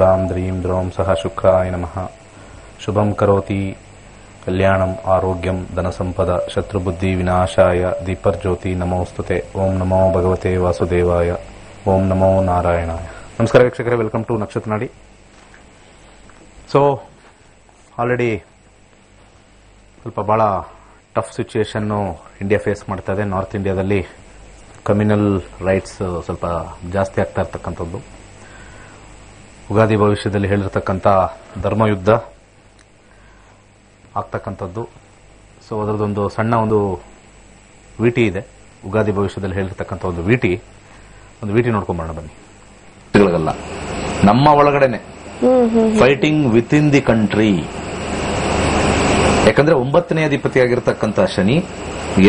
द्रां द्रीं द्रौं सह शुक्राय नमः। शुभं करोति कल्याणम् आरोग्यं धनसंपद शत्रुबुद्धि विनाशाय दीपर्ज्योति नमोस्तुते। ओम नमो भगवते वासुदेवाय। ओम नमो नारायणाय। नमस्कार ವೀಕ್ಷಕರೇ, ವೆಲ್ಕಮ್ ಟು ನಕ್ಷತ್ರ ನಾಡಿ. ಸೊ ಆಲ್ರೆಡಿ ಸ್ವಲ್ಪ ಭಾಳ ಟಫ್ ಸಿಚುಯೇಷನ್ನು ಇಂಡಿಯಾ ಫೇಸ್ ಮಾಡ್ತಾ ಇದೆ. ನಾರ್ತ್ ಇಂಡಿಯಾದಲ್ಲಿ ಕಮ್ಯುನಲ್ ರೈಟ್ಸ್ ಸ್ವಲ್ಪ ಜಾಸ್ತಿ ಆಗ್ತಾ ಇರ್ತಕ್ಕಂಥದ್ದು, ಉಗಾದಿ ಭವಿಷ್ಯದಲ್ಲಿ ಹೇಳಿರ್ತಕ್ಕಂಥ ಧರ್ಮಯುದ್ಧ ಆಗ್ತಕ್ಕಂಥದ್ದು. ಸೊ ಅದರದೊಂದು ಸಣ್ಣ ಒಂದು ವಿಟಿ ಇದೆ, ಉಗಾದಿ ಭವಿಷ್ಯದಲ್ಲಿ ಹೇಳಿರ್ತಕ್ಕಂಥ ಒಂದು ವಿಟಿ ನೋಡ್ಕೊಂಬರೋಣ ಬನ್ನಿ. ನಮ್ಮ ಒಳಗಡೆನೆ fighting with in the country. ಯಾಕಂದ್ರೆ 9ನೇ ಅಧಿಪತಿ ಆಗಿರ್ತಕ್ಕಂಥ ಶನಿ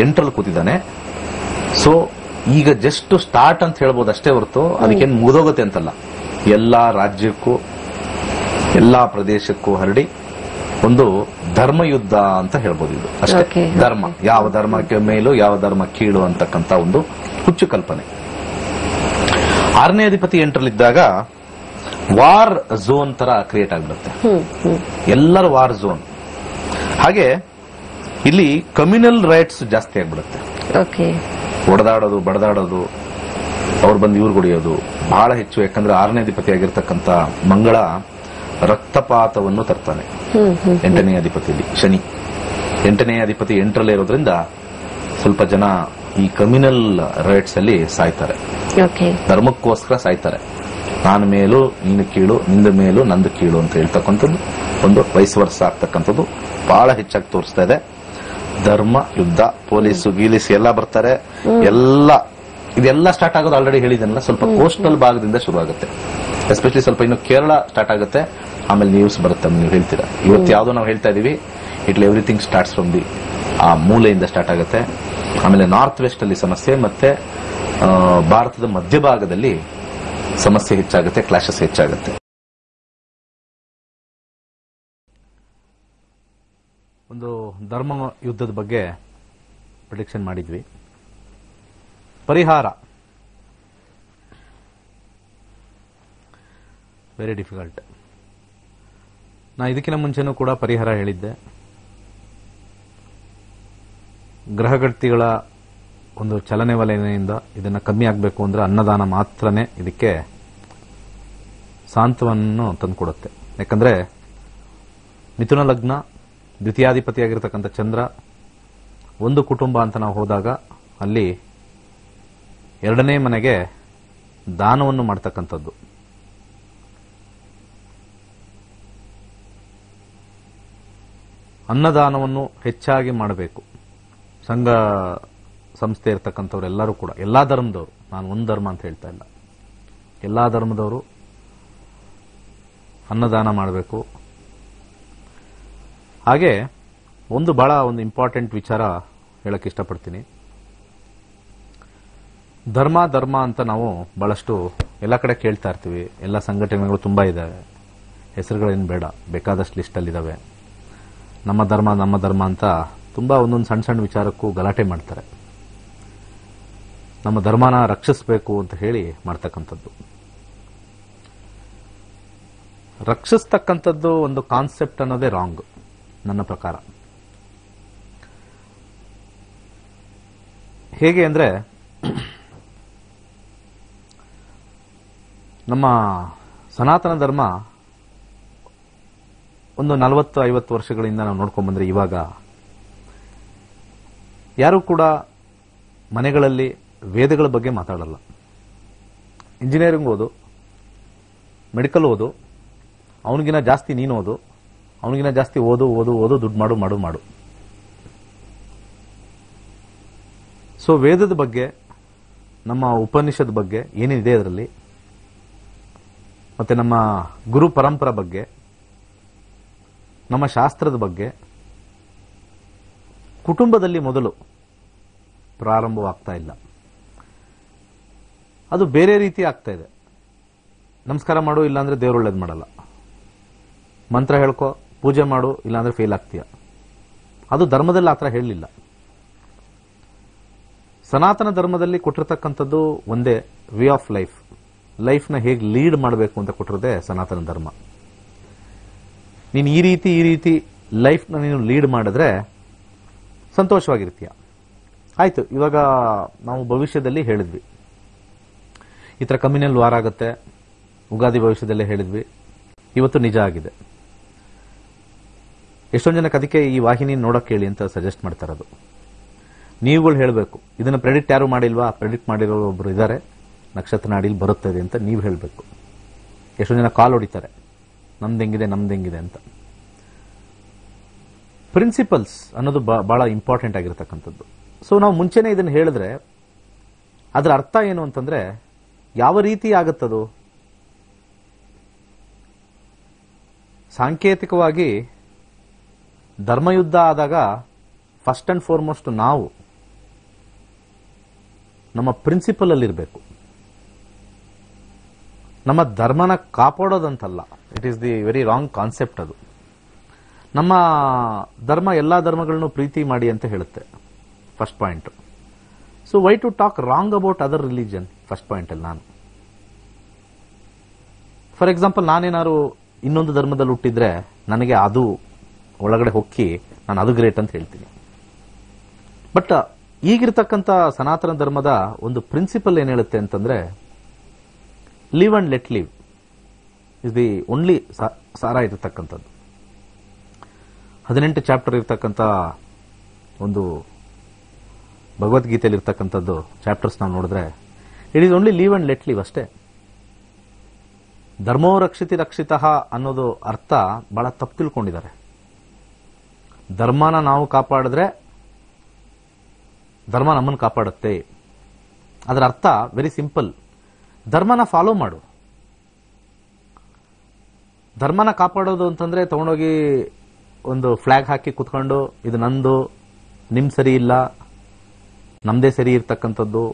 8ರಲ್ಲಿ ಕೂತಿದ್ದಾನೆ. ಸೊ ಈಗ ಜಸ್ಟ್ ಸ್ಟಾರ್ಟ್ ಅಂತ ಹೇಳ್ಬೋದು ಅಷ್ಟೇ ಹೊರತು ಅದಕ್ಕೇನು ಮುಗಿದೋಗುತ್ತೆ ಅಂತಲ್ಲ. ಎಲ್ಲಾ ರಾಜ್ಯಕ್ಕೂ ಎಲ್ಲಾ ಪ್ರದೇಶಕ್ಕೂ ಹರಡಿ ಒಂದು ಧರ್ಮಯುದ್ಧ ಅಂತ ಹೇಳ್ಬೋದು. ಇದು ಅಷ್ಟೇ. ಧರ್ಮ, ಯಾವ ಧರ್ಮಕ್ಕೆ ಮೇಲು ಯಾವ ಧರ್ಮ ಕೀಳು ಅಂತಕ್ಕಂಥ ಒಂದು ಹುಚ್ಚು ಕಲ್ಪನೆ. 6ನೇ ಅಧಿಪತಿ 8ರಲ್ಲಿದ್ದಾಗ ವಾರ್ ಝೋನ್ ತರ ಕ್ರಿಯೇಟ್ ಆಗ್ಬಿಡುತ್ತೆ. ಎಲ್ಲರ ವಾರ್ ಝೋನ್. ಹಾಗೆ ಇಲ್ಲಿ ಕಮ್ಯುನಲ್ ರೈಟ್ಸ್ ಜಾಸ್ತಿ ಆಗ್ಬಿಡುತ್ತೆ. ಹೊಡೆದಾಡೋದು, ಬಡದಾಡೋದು, ಅವ್ರು ಬಂದು ಇವ್ರು ಹೊಡೆಯೋದು ಬಹಳ ಹೆಚ್ಚು. ಯಾಕಂದ್ರೆ 6ನೇ ಅಧಿಪತಿ ಆಗಿರ್ತಕ್ಕಂಥ ಮಂಗಳ ರಕ್ತಪಾತವನ್ನು ತರ್ತಾನೆ. 8ನೇ ಅಧಿಪತಿಯಲ್ಲಿ ಶನಿ, 8ನೇ ಅಧಿಪತಿ 8ರಲ್ಲೇ ಇರೋದ್ರಿಂದ ಸ್ವಲ್ಪ ಜನ ಈ ಕಮ್ಯುನಲ್ ರೈಟ್ಸ್ ಅಲ್ಲಿ ಸಾಯ್ತಾರೆ. ಧರ್ಮಕ್ಕೋಸ್ಕರ ಸಾಯ್ತಾರೆ. ನಾನು ಮೇಲು ನೀನು ಕೀಳು, ನಿಂದ ಮೇಲು ನಂದು ಕೀಳು ಅಂತ ಹೇಳ್ತಕ್ಕಂಥದ್ದು ಒಂದು ವಯಸ್ಸು ಆಗ್ತಕ್ಕಂಥದ್ದು ಬಹಳ ಹೆಚ್ಚಾಗಿ ತೋರಿಸ್ತಾ ಇದೆ. ಧರ್ಮ ಯುದ್ಧ, ಪೊಲೀಸು ಗೀಲಿಸು ಎಲ್ಲ ಬರ್ತಾರೆ. ಇದೆಲ್ಲ ಸ್ಟಾರ್ಟ್ ಆಗೋದು ಆಲ್ರೆಡಿ ಹೇಳಿದೆನಲ್ಲ, ಸ್ವಲ್ಪ ಕೋಸ್ಟಲ್ ಭಾಗದಿಂದ ಶುರು ಆಗುತ್ತೆ. ಎಸ್ಪೆಷಲಿ ಸ್ವಲ್ಪ ಇನ್ನು ಕೇರಳ ಸ್ಟಾರ್ಟ್ ಆಗುತ್ತೆ, ಆಮೇಲೆ ನ್ಯೂಸ್ ಬರುತ್ತೆ. ನೀವು ಹೇಳ್ತೀರಾ ಇವತ್ತು ಯಾವ್ದೋ ನಾವು ಹೇಳ್ತಾ ಇದೀವಿ, ಇಟ್ಲಿ ಎವ್ರಿಥಿಂಗ್ ಸ್ಟಾರ್ಟ್ಸ್ ಫ್ರಮ್ ದಿ ಆ ಮೂಲೆಯಿಂದ ಸ್ಟಾರ್ಟ್ ಆಗುತ್ತೆ. ಆಮೇಲೆ ನಾರ್ತ್ ವೆಸ್ಟ್ ಅಲ್ಲಿ ಸಮಸ್ಯೆ, ಮತ್ತೆ ಭಾರತದ ಮಧ್ಯಭಾಗದಲ್ಲಿ ಸಮಸ್ಯೆ ಹೆಚ್ಚಾಗುತ್ತೆ, ಕ್ಲಾಶಸ್ ಹೆಚ್ಚಾಗುತ್ತೆ. ಒಂದು ಧರ್ಮ ಯುದ್ಧದ ಬಗ್ಗೆ ಪ್ರಿಡಿಕ್ಷನ್ ಮಾಡಿದ್ವಿ. ಪರಿಹಾರ ವೆರಿ ಡಿಫಿಕಲ್ಟ್. ನಾ ಇದಕ್ಕಿಂತ ಮುಂಚೆನೂ ಕೂಡ ಪರಿಹಾರ ಹೇಳಿದ್ದೆ. ಗ್ರಹಗತಿಗಳ ಒಂದು ಚಲನೆ ವಲಯದಿಂದ ಇದನ್ನ ಕಮ್ಮಿ ಆಗಬೇಕು ಅಂದ್ರೆ ಅನ್ನದಾನ ಮಾತ್ರನೇ ಇದಕ್ಕೆ ಸಾಂತ್ವನವನ್ನು ತಂದುಕೊಡುತ್ತೆ. ಯಾಕಂದ್ರೆ ಮಿಥುನ ಲಗ್ನ, ದ್ವಿತೀಯಾಧಿಪತಿಯಾಗಿರ್ತಕ್ಕಂಥ ಚಂದ್ರ, ಒಂದು ಕುಟುಂಬ ಅಂತ ನಾವು ಹೋದಾಗ ಅಲ್ಲಿ 2ನೇ ಮನೆಗೆ ದಾನವನ್ನು ಮಾಡ್ತಕ್ಕಂಥದ್ದು. ಅನ್ನದಾನವನ್ನು ಹೆಚ್ಚಾಗಿ ಮಾಡಬೇಕು. ಸಂಘ ಸಂಸ್ಥೆ ಇರತಕ್ಕಂಥವ್ರೆಲ್ಲರೂ ಕೂಡ, ಎಲ್ಲಾ ಧರ್ಮದವರು, ನಾನು ಒಂದು ಧರ್ಮ ಅಂತ ಹೇಳ್ತಾ ಇಲ್ಲ, ಎಲ್ಲಾ ಧರ್ಮದವರು ಅನ್ನದಾನ ಮಾಡಬೇಕು. ಹಾಗೆ ಬಹಳ ಒಂದು ಇಂಪಾರ್ಟೆಂಟ್ ವಿಚಾರ ಹೇಳಕ್ ಇಷ್ಟಪಡ್ತೀನಿ. ಧರ್ಮ ಅಂತ ನಾವು ಬಹಳಷ್ಟು ಎಲ್ಲ ಕಡೆ ಕೇಳ್ತಾ ಇರ್ತೀವಿ. ಎಲ್ಲ ಸಂಘಟನೆಗಳು ತುಂಬಾ ಇದಾವೆ, ಹೆಸರುಗಳೇನು ಬೇಡ, ಬೇಕಾದಷ್ಟು ಲಿಸ್ಟ್ ಅಲ್ಲಿ ಇದಾವೆ. ನಮ್ಮ ಧರ್ಮ ಅಂತ ತುಂಬಾ ಒಂದೊಂದು ಸಣ್ಣ ವಿಚಾರಕ್ಕೂ ಗಲಾಟೆ ಮಾಡ್ತಾರೆ. ನಮ್ಮ ಧರ್ಮನ ರಕ್ಷಿಸಬೇಕು ಅಂತ ಹೇಳಿ ಮಾಡ್ತಕ್ಕಂಥದ್ದು. ರಕ್ಷಿಸ್ತಕ್ಕಂಥದ್ದು ಒಂದು ಕಾನ್ಸೆಪ್ಟ್ ಅನ್ನೋದೇ ರಾಂಗ್ ನನ್ನ ಪ್ರಕಾರ. ಹೇಗೆ ಅಂದ್ರೆ, ನಮ್ಮ ಸನಾತನ ಧರ್ಮ ಒಂದು 40-50 ವರ್ಷಗಳಿಂದ ನಾವು ನೋಡ್ಕೊಂಡ್ ಬಂದ್ರೆ, ಇವಾಗ ಯಾರು ಕೂಡ ಮನೆಗಳಲ್ಲಿ ವೇದಗಳ ಬಗ್ಗೆ ಮಾತಾಡಲ್ಲ. ಇಂಜಿನಿಯರಿಂಗ್ ಓದು, ಮೆಡಿಕಲ್ ಓದು, ಅವನಿಗಿನ ಜಾಸ್ತಿ ನೀನು ಓದು, ಅವನಿಗಿನ ಜಾಸ್ತಿ ಓದು ದುಡ್ಡು ಮಾಡು. ಸೊ ವೇದದ ಬಗ್ಗೆ, ನಮ್ಮ ಉಪನಿಷತ್ ಬಗ್ಗೆ ಏನೇನಿದೆ ಅದರಲ್ಲಿ, ಮತ್ತೆ ನಮ್ಮ ಗುರು ಪರಂಪರೆ ಬಗ್ಗೆ, ನಮ್ಮ ಶಾಸ್ತ್ರದ ಬಗ್ಗೆ ಕುಟುಂಬದಲ್ಲಿ ಮೊದಲು ಪ್ರಾರಂಭವಾಗ್ತಾ ಇಲ್ಲ. ಅದು ಬೇರೆ ರೀತಿ ಆಗ್ತಾ ಇದೆ. ನಮಸ್ಕಾರ ಮಾಡು, ಇಲ್ಲಾಂದ್ರೆ ದೇವ್ರು ಒಳ್ಳೇದು ಮಾಡಲ್ಲ. ಮಂತ್ರ ಹೇಳ್ಕೊ, ಪೂಜೆ ಮಾಡು, ಇಲ್ಲಾಂದ್ರೆ ಫೇಲ್ ಆಗ್ತೀಯ. ಅದು ಧರ್ಮದಲ್ಲಿ ಆ ಥರ ಹೇಳಲಿಲ್ಲ. ಸನಾತನ ಧರ್ಮದಲ್ಲಿ ಕೊಟ್ಟಿರ್ತಕ್ಕಂಥದ್ದು ಒಂದೇ ವೇ ಆಫ್ ಲೈಫ್. ಲೈಫ್ನ ಹೇಗೆ ಲೀಡ್ ಮಾಡಬೇಕು ಅಂತ ಕೊಟ್ಟಿರೋದೇ ಸನಾತನ ಧರ್ಮ. ನೀನು ಈ ರೀತಿ ಲೈಫ್ನ ನೀನು ಲೀಡ್ ಮಾಡಿದ್ರೆ ಸಂತೋಷವಾಗಿರ್ತೀಯ. ಆಯ್ತು, ಇವಾಗ ನಾವು ಭವಿಷ್ಯದಲ್ಲಿ ಹೇಳಿದ್ವಿ ಈ ಥರ ಕಮ್ಯುನಲ್ ವಾರ್ ಆಗುತ್ತೆ, ಉಗಾದಿ ಭವಿಷ್ಯದಲ್ಲೇ ಹೇಳಿದ್ವಿ, ಇವತ್ತು ನಿಜ ಆಗಿದೆ. ಎಷ್ಟೊಂದು ಜನಕ್ಕೆ ಅದಕ್ಕೆ ಈ ವಾಹಿನಿ ನೋಡಕ್ಕೆ ಹೇಳಿ ಅಂತ ಸಜೆಸ್ಟ್ ಮಾಡ್ತಾ ಇರೋದು. ನೀವುಗಳು ಹೇಳಬೇಕು, ಇದನ್ನು ಪ್ರೆಡಿಕ್ಟ್ ಯಾರು ಮಾಡಿಲ್ವಾ, ಪ್ರೆಡಿಕ್ಟ್ ಮಾಡಿರೋ ಒಬ್ರು ಇದ್ದಾರೆ, ನಕ್ಷತ್ರ ನಾಡಿಲಿ ಬರುತ್ತದೆ ಅಂತ ನೀವು ಹೇಳಬೇಕು. ಎಷ್ಟೊಂದು ಜನ ಕಾಲ್ ಹೊಡಿತಾರೆ, ನಮ್ದೆಂಗಿದೆ ಅಂತ. ಪ್ರಿನ್ಸಿಪಲ್ಸ್ ಅನ್ನೋದು ಬಹಳ ಇಂಪಾರ್ಟೆಂಟ್ ಆಗಿರತಕ್ಕಂಥದ್ದು. ಸೊ ನಾವು ಮುಂಚೆನೇ ಇದನ್ನು ಹೇಳಿದ್ರೆ ಅದರ ಅರ್ಥ ಏನು ಅಂತಂದ್ರೆ, ಯಾವ ರೀತಿ ಆಗುತ್ತದು? ಸಾಂಕೇತಿಕವಾಗಿ ಧರ್ಮಯುದ್ಧ ಆದಾಗ ಫಸ್ಟ್ ಅಂಡ್ ಫಾರ್ಮೋಸ್ಟ್ ನಾವು ನಮ್ಮ ಪ್ರಿನ್ಸಿಪಲ್ ಅಲ್ಲಿರಬೇಕು. ನಮ್ಮ ಧರ್ಮನ ಕಾಪಾಡೋದಂತಲ್ಲ. It is the very wrong concept ಅದು. ನಮ್ಮ ಧರ್ಮ ಎಲ್ಲಾ ಧರ್ಮಗಳನ್ನು ಪ್ರೀತಿ ಮಾಡಿ ಅಂತ ಹೇಳುತ್ತೆ, first point. So why to talk wrong about other religion? First point ಅಲ್ಲಿ ನಾನು ಫಾರ್ ಎಕ್ಸಾಂಪಲ್ ನಾನೇನಾದ್ರು ಇನ್ನೊಂದು ಧರ್ಮದಲ್ಲಿ ಹುಟ್ಟಿದ್ರೆ ನನಗೆ ಅದು ಒಳಗಡೆ ಹೊಕ್ಕಿ ನಾನು ಅದು ಗ್ರೇಟ್ ಅಂತ ಹೇಳ್ತೀನಿ. ಬಟ್ ಈಗಿರ್ತಕ್ಕಂಥ ಸನಾತನ ಧರ್ಮದ ಒಂದು ಪ್ರಿನ್ಸಿಪಲ್ ಏನ್ ಹೇಳುತ್ತೆ ಅಂತಂದ್ರೆ, live and let live is the only ಸಾರ ಇರತಕ್ಕಂಥದ್ದು. 18 ಚಾಪ್ಟರ್ ಇರ್ತಕ್ಕಂಥ ಒಂದು ಭಗವದ್ಗೀತೆಯಲ್ಲಿ ಇರ್ತಕ್ಕಂಥದ್ದು ಚಾಪ್ಟರ್ಸ್ ನಾವು ನೋಡಿದ್ರೆ it is only live and let live ಅಷ್ಟೇ. ಧರ್ಮೋ ರಕ್ಷಿತಿ ರಕ್ಷಿತಃ ಅನ್ನೋದು ಅರ್ಥ ಬಹಳ ತಪ್ಪು ತಿಳ್ಕೊಂಡಿದ್ದಾರೆ. ಧರ್ಮನ ನಾವು ಕಾಪಾಡಿದ್ರೆ ಧರ್ಮ ನಮ್ಮನ್ನು ಕಾಪಾಡುತ್ತೆ. ಅದರ ಅರ್ಥ ವೆರಿ ಸಿಂಪಲ್, ಧರ್ಮನ ಫಾಲೋ ಮಾಡು. ಧರ್ಮನ ಕಾಪಾಡೋದು ಅಂತಂದ್ರೆ ತಗೊಂಡೋಗಿ ಒಂದು ಫ್ಲಾಗ್ ಹಾಕಿ ಕುತ್ಕೊಂಡು ಇದು ನಂದು, ನಿಮ್ ಸರಿ ಇಲ್ಲ, ನಮ್ದೇ ಸರಿ ಇರ್ತಕ್ಕಂಥದ್ದು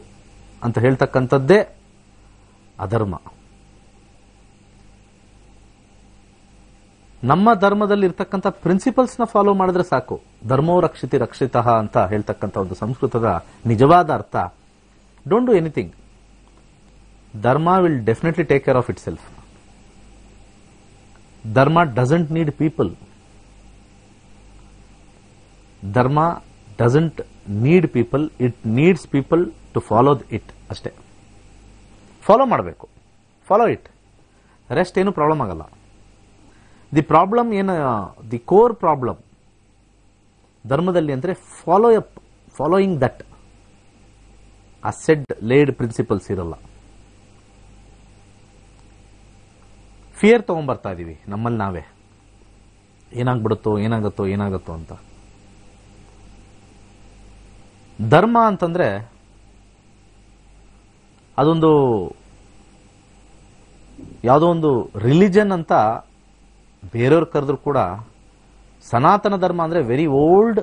ಅಂತ ಹೇಳ್ತಕ್ಕಂಥದ್ದೇ ಅಧರ್ಮ. ನಮ್ಮ ಧರ್ಮದಲ್ಲಿ ಇರ್ತಕ್ಕಂಥ ಪ್ರಿನ್ಸಿಪಲ್ಸ್ ನ ಫಾಲೋ ಮಾಡಿದ್ರೆ ಸಾಕು. ಧರ್ಮೋ ರಕ್ಷಿತಿ ರಕ್ಷಿತಃ ಅಂತ ಹೇಳ್ತಕ್ಕಂಥ ಒಂದು ಸಂಸ್ಕೃತದ ನಿಜವಾದ ಅರ್ಥ, don't do anything, dharma will definitely take care of itself. Dharma doesn't need people. Dharma doesn't need people, it needs people to follow it ಅಷ್ಟೇ. ಫಾಲೋ ಮಾಡಬೇಕು, ಫಾಲೋ ಇಟ್, ರೆಸ್ಟ್ ಏನು ಪ್ರಾಬ್ಲಮ್ ಆಗಲ್ಲ. ದಿ ಪ್ರಾಬ್ಲಮ್ ಏನು, ದಿ ಕೋರ್ ಪ್ರಾಬ್ಲಮ್ ಧರ್ಮದಲ್ಲಿ ಅಂದ್ರೆ following that ಆ set laid principles ಇರಲ್ಲ. Fear ತಗೊಂಡ್ಬರ್ತಾ ಇದೀವಿ ನಮ್ಮಲ್ಲಿ ನಾವೇ, ಏನಾಗುತ್ತೋ ಅಂತ. ಧರ್ಮ ಅಂತಂದ್ರೆ ಅದೊಂದು ಯಾವುದೋ ಒಂದು ರಿಲಿಜನ್ ಅಂತ ಬೇರೆಯವ್ರು ಕರೆದ್ರು ಕೂಡ, ಸನಾತನ ಧರ್ಮ ಅಂದ್ರೆ ವೆರಿ ಓಲ್ಡ್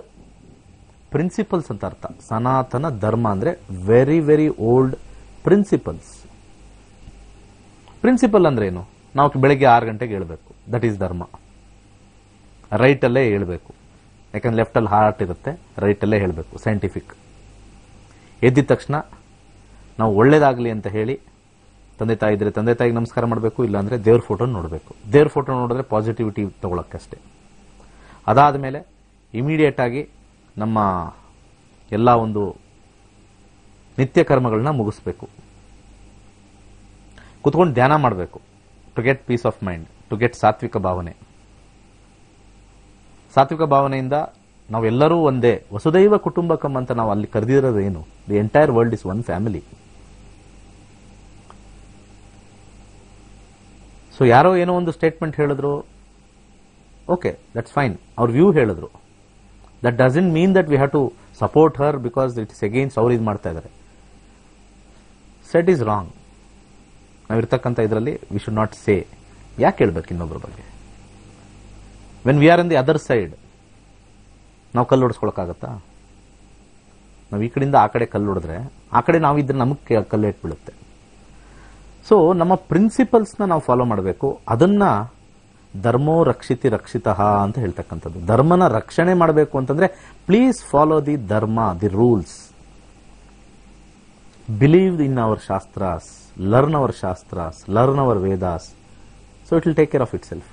ಪ್ರಿನ್ಸಿಪಲ್ಸ್ ಅಂತ ಅರ್ಥ. ಸನಾತನ ಧರ್ಮ ಅಂದ್ರೆ very very old principles. Principle ಅಂದ್ರೆ ಏನು? ನಾವು ಬೆಳಗ್ಗೆ 6 ಗಂಟೆಗೆ ಹೇಳ್ಬೇಕು, ದಟ್ ಈಸ್ ಧರ್ಮ. ರೈಟ್ ಅಲ್ಲೇ ಹೇಳ್ಬೇಕು, ಯಾಕಂದ್ರೆ ಲೆಫ್ಟ್ ಅಲ್ಲಿ ಹಾರ್ಟ್ ಇರುತ್ತೆ, ರೈಟ್ ಅಲ್ಲೇ ಹೇಳ್ಬೇಕು, ಸೈಂಟಿಫಿಕ್. ಎದ್ದಿದ ತಕ್ಷಣ ನಾವು ಒಳ್ಳೇದಾಗ್ಲಿ ಅಂತ ಹೇಳಿ ತಂದೆ ತಾಯಿ ಇದ್ರೆ ತಂದೆ ತಾಯಿಗೆ ನಮಸ್ಕಾರ ಮಾಡಬೇಕು, ಇಲ್ಲಾಂದ್ರೆ ದೇವ್ರ ಫೋಟೋ ನೋಡಬೇಕು. ದೇವ್ರ ಫೋಟೋ ನೋಡಿದ್ರೆ ಪಾಸಿಟಿವಿಟಿ ತಗೊಳಕ್ಕಷ್ಟೇ. ಅದಾದ್ಮೇಲೆ ಇಮಿಡಿಯೇಟ್ ಆಗಿ ನಮ್ಮ ಎಲ್ಲ ಒಂದು ನಿತ್ಯ ಕರ್ಮಗಳನ್ನ ಮುಗಿಸ್ಬೇಕು. ಕುತ್ಕೊಂಡು ಧ್ಯಾನ ಮಾಡಬೇಕು, to get peace of mind, to get ಸಾತ್ವಿಕ ಭಾವನೆ. ಸಾತ್ವಿಕ ಭಾವನೆಯಿಂದ ನಾವೆಲ್ಲರೂ ಒಂದೇ, ವಸುದೈವ ಕುಟುಂಬಕಂ ಅಂತ ನಾವು ಅಲ್ಲಿ ಕರೆದಿರೋದು ಏನು? The entire world is one family. So ಯಾರೋ ಏನೋ ಒಂದು ಸ್ಟೇಟ್ಮೆಂಟ್ ಹೇಳಿದ್ರು, ಓಕೆ, ದಟ್ಸ್ ಫೈನ್, ಅವ್ರ ವ್ಯೂ ಹೇಳಿದ್ರು. That doesn't mean that we have to support her because it's against ಅವ್ರು ಇದು ಮಾಡ್ತಾ ಇದ್ದಾರೆ. Set is wrong. ನಾವಿರ್ತಕ್ಕಂಥ ಇದರಲ್ಲಿ ವಿ ಶುಡ್ ನಾಟ್ ಸೇ. ಯಾಕೆ ಹೇಳ್ಬೇಕು ಇನ್ನೊಬ್ಬರ ಬಗ್ಗೆ? When we are in the other side ನಾವು ಕಲ್ಲು ಹೊಡಿಸ್ಕೊಳಕ್ಕಾಗತ್ತಾ? ನಾವು ಈ ಕಡೆಯಿಂದ ಆ ಕಡೆ ಕಲ್ಲು ಹೊಡೆದ್ರೆ ಆ ಕಡೆ ನಾವಿದ್ರೆ ನಮಗೆ ಕಲ್ಲು ಇಟ್ಬಿಡುತ್ತೆ. ಸೊ ನಮ್ಮ ಪ್ರಿನ್ಸಿಪಲ್ಸ್ನ ನಾವು ಫಾಲೋ ಮಾಡಬೇಕು. ಅದನ್ನ ಧರ್ಮೋ ರಕ್ಷಿತಿ ರಕ್ಷಿತಃ ಅಂತ ಹೇಳ್ತಕ್ಕಂಥದ್ದು. ಧರ್ಮನ ರಕ್ಷಣೆ ಮಾಡಬೇಕು ಅಂತಂದ್ರೆ ಪ್ಲೀಸ್ ಫಾಲೋ ದಿ ಧರ್ಮ, the rules. Believe in our ಶಾಸ್ತ್ರಾಸ್, learn our Shastras, learn our Vedas. So it will take care of itself.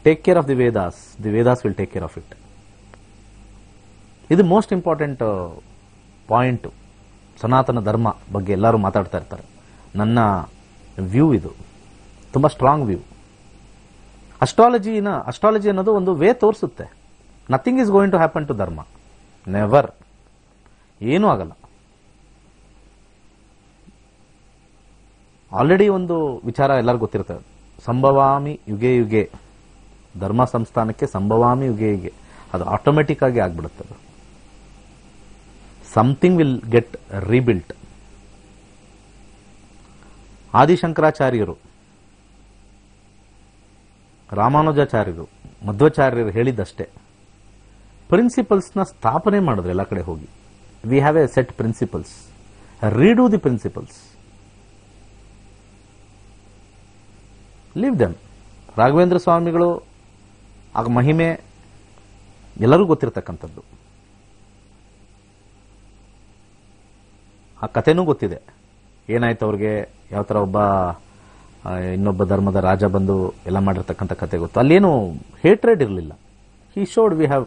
Take care of the Vedas will take care of it. ಇದು most important point. ಸನಾತನ ಧರ್ಮ ಬಗ್ಗೆ ಎಲ್ಲರೂ ಮಾತಾಡ್ತಾ ಇರ್ತಾರೆ. ನನ್ನ view ಇದು ತುಂಬ ಸ್ಟ್ರಾಂಗ್ ವ್ಯೂ. ಅಸ್ಟ್ರಾಲಜಿ ಅನ್ನೋದು ಒಂದು ವೇ ತೋರಿಸುತ್ತೆ. Nothing is going to happen to dharma, never. ಏನೂ ಆಗಲ್ಲ. ಆಲ್ರೆಡಿ ಒಂದು ವಿಚಾರ ಎಲ್ಲರಿಗೂ ಗೊತ್ತಿರ್ತದೆ, ಸಂಭವಾಮಿ ಯುಗೆ ಯುಗೆ, ಧರ್ಮ ಸಂಸ್ಥಾನಕ್ಕೆ ಸಂಭವಾಮಿ ಯುಗೆ ಯುಗೆ, ಅದು ಆಟೋಮೆಟಿಕ್ ಆಗಿ ಆಗ್ಬಿಡುತ್ತೆ. ಅದು ಸಮಥಿಂಗ್ ವಿಲ್ ಗೆಟ್ ರೀಬಿಲ್ಟ್. ಆದಿಶಂಕರಾಚಾರ್ಯರು, ರಾಮಾನುಜಾಚಾರ್ಯರು, ಮಧ್ವಾಚಾರ್ಯರು ಹೇಳಿದ್ದಷ್ಟೇ. ಪ್ರಿನ್ಸಿಪಲ್ಸ್ನ ಸ್ಥಾಪನೆ ಮಾಡಿದ್ರೆ ಎಲ್ಲ ಕಡೆ ಹೋಗಿ. We have a set principles, read the principles, live them. Raghavendra ಸ್ವಾಮಿಗಳು ಆಗ ಮಹಿಮೆ ಎಲ್ಲರಿಗೂ ಗೊತ್ತಿರತಕ್ಕಂಥದ್ದು. ಆ ಕಥೆನೂ ಗೊತ್ತಿದೆ. ಏನಾಯ್ತು ಅವ್ರಿಗೆ, ಯಾವ ಥರ ಇನ್ನೊಬ್ಬ ಧರ್ಮದ ರಾಜ ಬಂದು ಎಲ್ಲ ಮಾಡಿರ್ತಕ್ಕಂಥ ಕಥೆ ಗೊತ್ತು. ಅಲ್ಲೇನು ಹೇಟ್ರೇಡ್ ಇರಲಿಲ್ಲ. He showed we have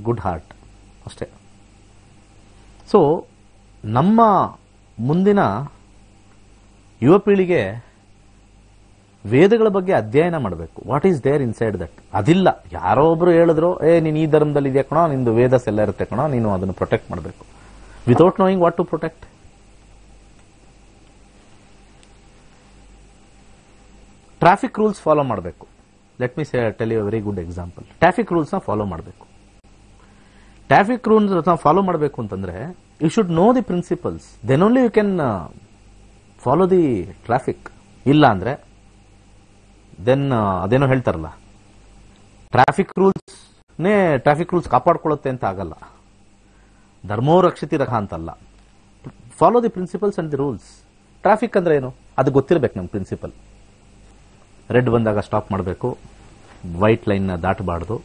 good heart ಅಷ್ಟೇ. ಸೊ ನಮ್ಮ ಮುಂದಿನ ಯುವ ಪೀಳಿಗೆ ವೇದಗಳ ಬಗ್ಗೆ ಅಧ್ಯಯನ ಮಾಡಬೇಕು. What is there inside that. ಅದಿಲ್ಲ, ಯಾರೋ ಒಬ್ರು ಹೇಳಿದ್ರು, ನೀನು ಈ ಧರ್ಮದಲ್ಲಿ ಇದೆಯಾ ಕಣೋ, ನಿಂದು ವೇದಸ್ ಎಲ್ಲ ಇರುತ್ತೆ ಕಣೋ, ನೀನು ಅದನ್ನು ಪ್ರೊಟೆಕ್ಟ್ ಮಾಡಬೇಕು. Without knowing what to protect. Traffic rules follow ಮಾಡಬೇಕು. Let me tell you very good example. Traffic ರೂಲ್ಸ್ನ ಫಾಲೋ ಮಾಡಬೇಕು. ಟ್ರಾಫಿಕ್ ರೂಲ್ಸ್ ಫಾಲೋ ಮಾಡಬೇಕು ಅಂತಂದ್ರೆ you should know the principles, then only you can follow the traffic. ಇಲ್ಲ ಅಂದ್ರೆ then ಅದೇನೋ ಹೇಳ್ತಾರಲ್ಲ, traffic rules ಕಾಪಾಡ್ಕೊಳ್ಳುತ್ತೆ ಅಂತ ಆಗಲ್ಲ. ಧರ್ಮೋ ರಕ್ಷಿತಿ ರಹ ಅಂತಲ್ಲ. Follow the principles and the rules. Traffic ಅಂದ್ರೆ ಏನು ಅದು ಗೊತ್ತಿರಬೇಕು ನಮ್ಗೆ. ಪ್ರಿನ್ಸಿಪಲ್, ರೆಡ್ ಬಂದಾಗ ಸ್ಟಾಪ್ ಮಾಡಬೇಕು, ವೈಟ್ ಲೈನ್ ದಾಟಬಾರ್ದು.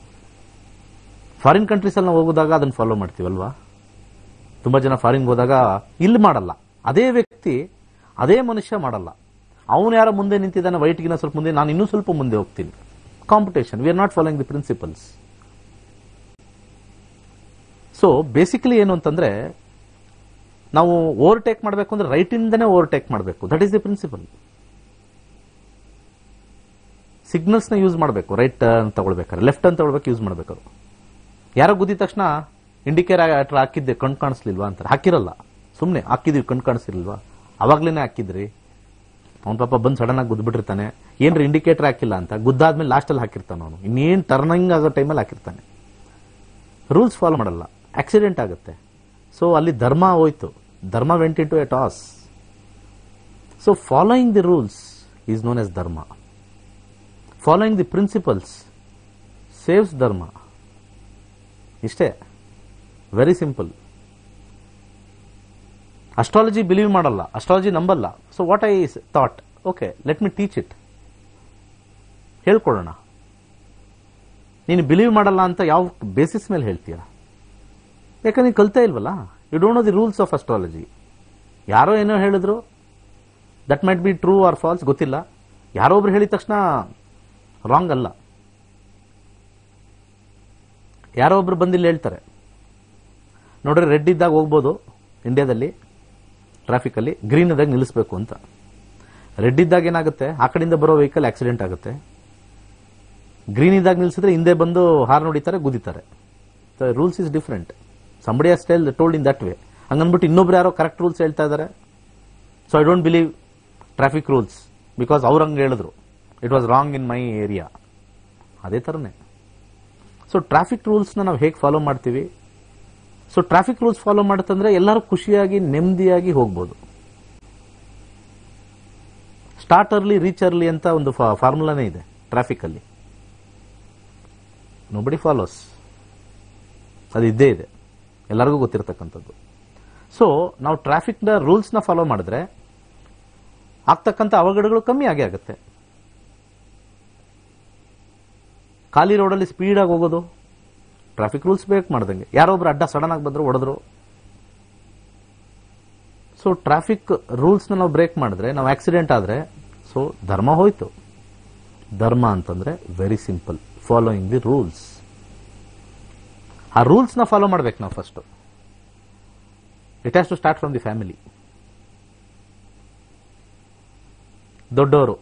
ಫಾರಿನ್ ಕಂಟ್ರೀಸ್ ಅಲ್ಲಿ ನಾವು ಹೋಗೋದಾಗ ಅದನ್ನು ಫಾಲೋ ಮಾಡ್ತೀವಲ್ವಾ. ತುಂಬಾ ಜನ ಫಾರಿನ್ ಹೋದಾಗ ಇಲ್ಲಿ ಮಾಡಲ್ಲ. ಅದೇ ವ್ಯಕ್ತಿ, ಅದೇ ಮನುಷ್ಯ ಮಾಡಲ್ಲ. ಅವನು ಯಾರ ಮುಂದೆ ನಿಂತಿದ್ದಾನೆ, ವೈಟ್ಗಿನ ಸ್ವಲ್ಪ ಮುಂದೆ, ನಾನು ಇನ್ನೂ ಸ್ವಲ್ಪ ಮುಂದೆ ಹೋಗ್ತೀನಿ. Competition. We are not following the principles. So basically ಏನು ಅಂತಂದ್ರೆ, ನಾವು ಓವರ್ಟೇಕ್ ಮಾಡಬೇಕು ಅಂದ್ರೆ ರೈಟ್ ಇಂದನೇ ಓವರ್ಟೇಕ್ ಮಾಡಬೇಕು. That is the principle. Signals ನ ಯೂಸ್ ಮಾಡಬೇಕು. ರೈಟ್ ಅಂತ ತಗೊಳ್ಬೇಕಾದ್ರೆ, ಲೆಫ್ಟ್ ಅಂತ ತಗೊಳ್ಬೇಕು, ಯೂಸ್ ಮಾಡಬೇಕು. ಯಾರೋ ಗುದ್ದಿದ ತಕ್ಷಣ ಇಂಡಿಕೇಟರ್ ಹಾಕಿದ್ದೆ, ಕಣ್ ಕಾಣಿಸ್ಲಿಲ್ವಾ ಅಂತಾರೆ. ಹಾಕಿರಲ್ಲ, ಸುಮ್ಮನೆ ಹಾಕಿದ್ವಿ, ಕಣ್ ಕಾಣಿಸ್ತಿರ್ಲಿಲ್ವಾ, ಅವಾಗ್ಲೇನೆ ಹಾಕಿದ್ರಿ. ಅವ್ನ ಪಾಪ ಬಂದು ಸಡನ್ ಆಗಿ ಗುದ್ಬಿಟ್ಟಿರ್ತಾನೆ. ಏನ್ರಿ ಇಂಡಿಕೇಟರ್ ಹಾಕಿಲ್ಲ ಅಂತ, ಗುದ್ದಾದ್ಮೇಲೆ ಲಾಸ್ಟ್ ಅಲ್ಲಿ ಹಾಕಿರ್ತಾನೆ. ಅವನು ಇನ್ನೇನ್ ಟರ್ನಿಂಗ್ ಆಗೋ ಟೈಮಲ್ಲಿ ಹಾಕಿರ್ತಾನೆ. ರೂಲ್ಸ್ ಫಾಲೋ ಮಾಡಲ್ಲ, ಆಕ್ಸಿಡೆಂಟ್ ಆಗುತ್ತೆ. ಸೊ ಅಲ್ಲಿ ಧರ್ಮ ಹೋಯ್ತು. Dharma went in to a toss. So following the rules is known as dharma. Following the principles saves dharma. ಇಷ್ಟೇ, ವೆರಿ ಸಿಂಪಲ್. ಅಸ್ಟ್ರಾಲಜಿ ಬಿಲೀವ್ ಮಾಡಲ್ಲ, ಅಸ್ಟ್ರಾಲಜಿ ನಂಬಲ್ಲ. So what I thought, okay let me teach it. ಹೇಳ್ಕೊಡೋಣ. ನೀನು believe ಮಾಡಲ್ಲ ಅಂತ ಯಾವ basis ಮೇಲೆ ಹೇಳ್ತೀಯ? ಯಾಕಂದ್ರೆ ನೀನು ಕಲ್ತಾ ಇಲ್ವಲ್ಲ. You don't know the rules of astrology. ಯಾರೋ ಏನೋ ಹೇಳಿದ್ರು, that might be true or false, ಗೊತ್ತಿಲ್ಲ. ಯಾರೋ ಒಬ್ರು ಹೇಳಿದ ತಕ್ಷಣ ರಾಂಗ್ ಅಲ್ಲ. ಯಾರೋ ಒಬ್ರು ಬಂದಿಲ್ಲಿ ಹೇಳ್ತಾರೆ, ನೋಡ್ರಿ ರೆಡ್ ಇದ್ದಾಗ ಹೋಗ್ಬೋದು ಇಂಡಿಯಾದಲ್ಲಿ ಟ್ರಾಫಿಕಲ್ಲಿ, ಗ್ರೀನ್ ಇದ್ದಾಗ ನಿಲ್ಲಿಸಬೇಕು ಅಂತ. ರೆಡ್ ಇದ್ದಾಗ ಏನಾಗುತ್ತೆ, ಆ ಕಡೆಯಿಂದ ಬರೋ ವೆಹಿಕಲ್ ಆಕ್ಸಿಡೆಂಟ್ ಆಗುತ್ತೆ. ಗ್ರೀನ್ ಇದ್ದಾಗ ನಿಲ್ಲಿಸಿದ್ರೆ ಹಿಂದೆ ಬಂದು ಹಾರ್ನ್ ಹೊಡಿತಾರೆ, ಗುದ್ದಿತಾರೆ. Rules is different. Somebody has told in that way. ಹಂಗನ್ಬಿಟ್ಟು ಇನ್ನೊಬ್ರು ಯಾರೋ ಕರೆಕ್ಟ್ ರೂಲ್ಸ್ ಹೇಳ್ತಾ ಇದ್ದಾರೆ. So I don't believe traffic rules because ಅವ್ರು ಹಂಗೆ ಹೇಳಿದ್ರು, it was wrong in my area. ಅದೇ ಥರನೇ. ಸೊ ಟ್ರಾಫಿಕ್ ರೂಲ್ಸ್ನ ನಾವು ಹೇಗೆ ಫಾಲೋ ಮಾಡ್ತೀವಿ? ಸೊ ಟ್ರಾಫಿಕ್ ರೂಲ್ಸ್ ಫಾಲೋ ಮಾಡುತ್ತಂದ್ರೆ ಎಲ್ಲರೂ ಖುಷಿಯಾಗಿ ನೆಮ್ಮದಿಯಾಗಿ ಹೋಗ್ಬೋದು. ಸ್ಟಾರ್ಟ್ ಅರ್ಲಿ ರೀಚ್ ಅರ್ಲಿ ಅಂತ ಒಂದು ಫಾರ್ಮುಲಾನೇ ಇದೆ ಟ್ರಾಫಿಕ್ ಅಲ್ಲಿ. Nobody follows. ಅದು ಇದ್ದೇ ಇದೆ, ಎಲ್ಲರಿಗೂ ಗೊತ್ತಿರತಕ್ಕಂಥದ್ದು. ಸೊ ನಾವು ಟ್ರಾಫಿಕ್ ನ ರೂಲ್ಸ್ ನ ಫಾಲೋ ಮಾಡಿದ್ರೆ ಆಗ್ತಕ್ಕಂಥ ಅವಘಡಗಳು ಕಮ್ಮಿ ಆಗೇ ಆಗುತ್ತೆ. ಖಾಲಿ ರೋಡಲ್ಲಿ ಸ್ಪೀಡ್ ಆಗಿ ಹೋಗೋದು, ಟ್ರಾಫಿಕ್ ರೂಲ್ಸ್ ಬ್ರೇಕ್ ಮಾಡ್ದಂಗೆ. ಯಾರೊಬ್ರು ಅಡ್ಡ ಸಡನ್ ಆಗಿ ಬಂದ್ರು, ಹೊಡೆದ್ರು. ಸೊ ಸೊ ಟ್ರಾಫಿಕ್ ರೂಲ್ಸ್ ನಾವು ಬ್ರೇಕ್ ಮಾಡಿದ್ರೆ, ನಾವು ಆಕ್ಸಿಡೆಂಟ್ ಆದ್ರೆ, ಸೊ ಧರ್ಮ ಹೋಯ್ತು. ಧರ್ಮ ಅಂತಂದ್ರೆ very simple, following the rules. ಆ ರೂಲ್ಸ್ ನ ಫಾಲೋ ಮಾಡ್ಬೇಕು ನಾವು first. It has to start from the family. ದೊಡ್ಡವರು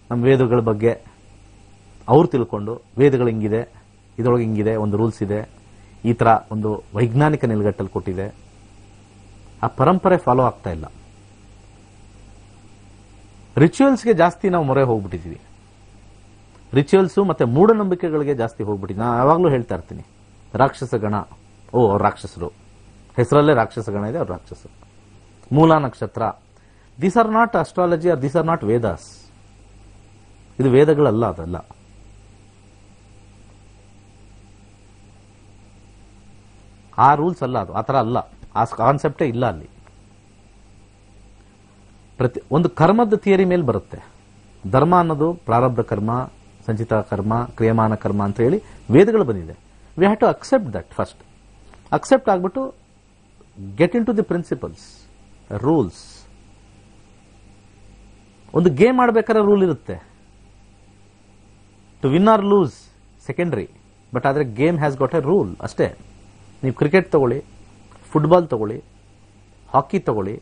ನಮ್ಮ ವೇದಗಳ ಬಗ್ಗೆ ಅವ್ರು ತಿಳ್ಕೊಂಡು, ವೇದಗಳು ಹಿಂಗಿದೆ, ಇದರೊಳಗೆ ಹಿಂಗಿದೆ, ಒಂದು ರೂಲ್ಸ್ ಇದೆ, ಈ ತರ ಒಂದು ವೈಜ್ಞಾನಿಕ ನಿಲುಗಟ್ಟಲ್ಲಿ ಕೊಟ್ಟಿದೆ, ಆ ಪರಂಪರೆ ಫಾಲೋ ಆಗ್ತಾ ಇಲ್ಲ. ರಿಚುವಲ್ಸ್ಗೆ ಜಾಸ್ತಿ ನಾವು ಮೊರೆ ಹೋಗ್ಬಿಟ್ಟಿದೀವಿ. ರಿಚುವಲ್ಸ್ ಮತ್ತೆ ಮೂಢನಂಬಿಕೆಗಳಿಗೆ ಜಾಸ್ತಿ ಹೋಗ್ಬಿಟ್ಟಿದ್ವಿ. ನಾನು ಯಾವಾಗಲೂ ಹೇಳ್ತಾ ಇರ್ತೀನಿ, ರಾಕ್ಷಸ ಗಣ, ಅವ್ರು ರಾಕ್ಷಸರು, ಹೆಸರಲ್ಲೇ ರಾಕ್ಷಸ ಗಣ ಇದೆ, ಅವ್ರು ರಾಕ್ಷಸರು. ಮೂಲ ನಕ್ಷತ್ರ, these are not astrology are these are not Vedas. ಇದು ವೇದಗಳಲ್ಲ, ಅದಲ್ಲ. ಆ ರೂಲ್ಸ್ ಅಲ್ಲ, ಅದು ಆ ಥರ ಅಲ್ಲ, ಆ ಕಾನ್ಸೆಪ್ಟೇ ಇಲ್ಲ ಅಲ್ಲಿ. ಒಂದು ಕರ್ಮದ ಥಿಯರಿ ಮೇಲೆ ಬರುತ್ತೆ. ಧರ್ಮ ಅನ್ನೋದು ಪ್ರಾರಬ್ಧ ಕರ್ಮ, ಸಂಚಿತ ಕರ್ಮ, ಕ್ರಿಯಮಾನ ಕರ್ಮ ಅಂತ ಹೇಳಿ ವೇದಗಳು ಬಂದಿದೆ. We have to accept that first. Accept ಆಗ್ಬಿಟ್ಟು get in to the principles, rules. ಒಂದು ಗೇಮ್ ಆಡ್ಬೇಕಾದ್ರೆ ರೂಲ್ ಇರುತ್ತೆ. To win or lose secondary, but ಆದ್ರೆ game has got a rule ಅಷ್ಟೇ. ನೀವು ಕ್ರಿಕೆಟ್ ತಗೊಳ್ಳಿ, ಫುಟ್ಬಾಲ್ ತಗೊಳ್ಳಿ, ಹಾಕಿ ತಗೊಳ್ಳಿ,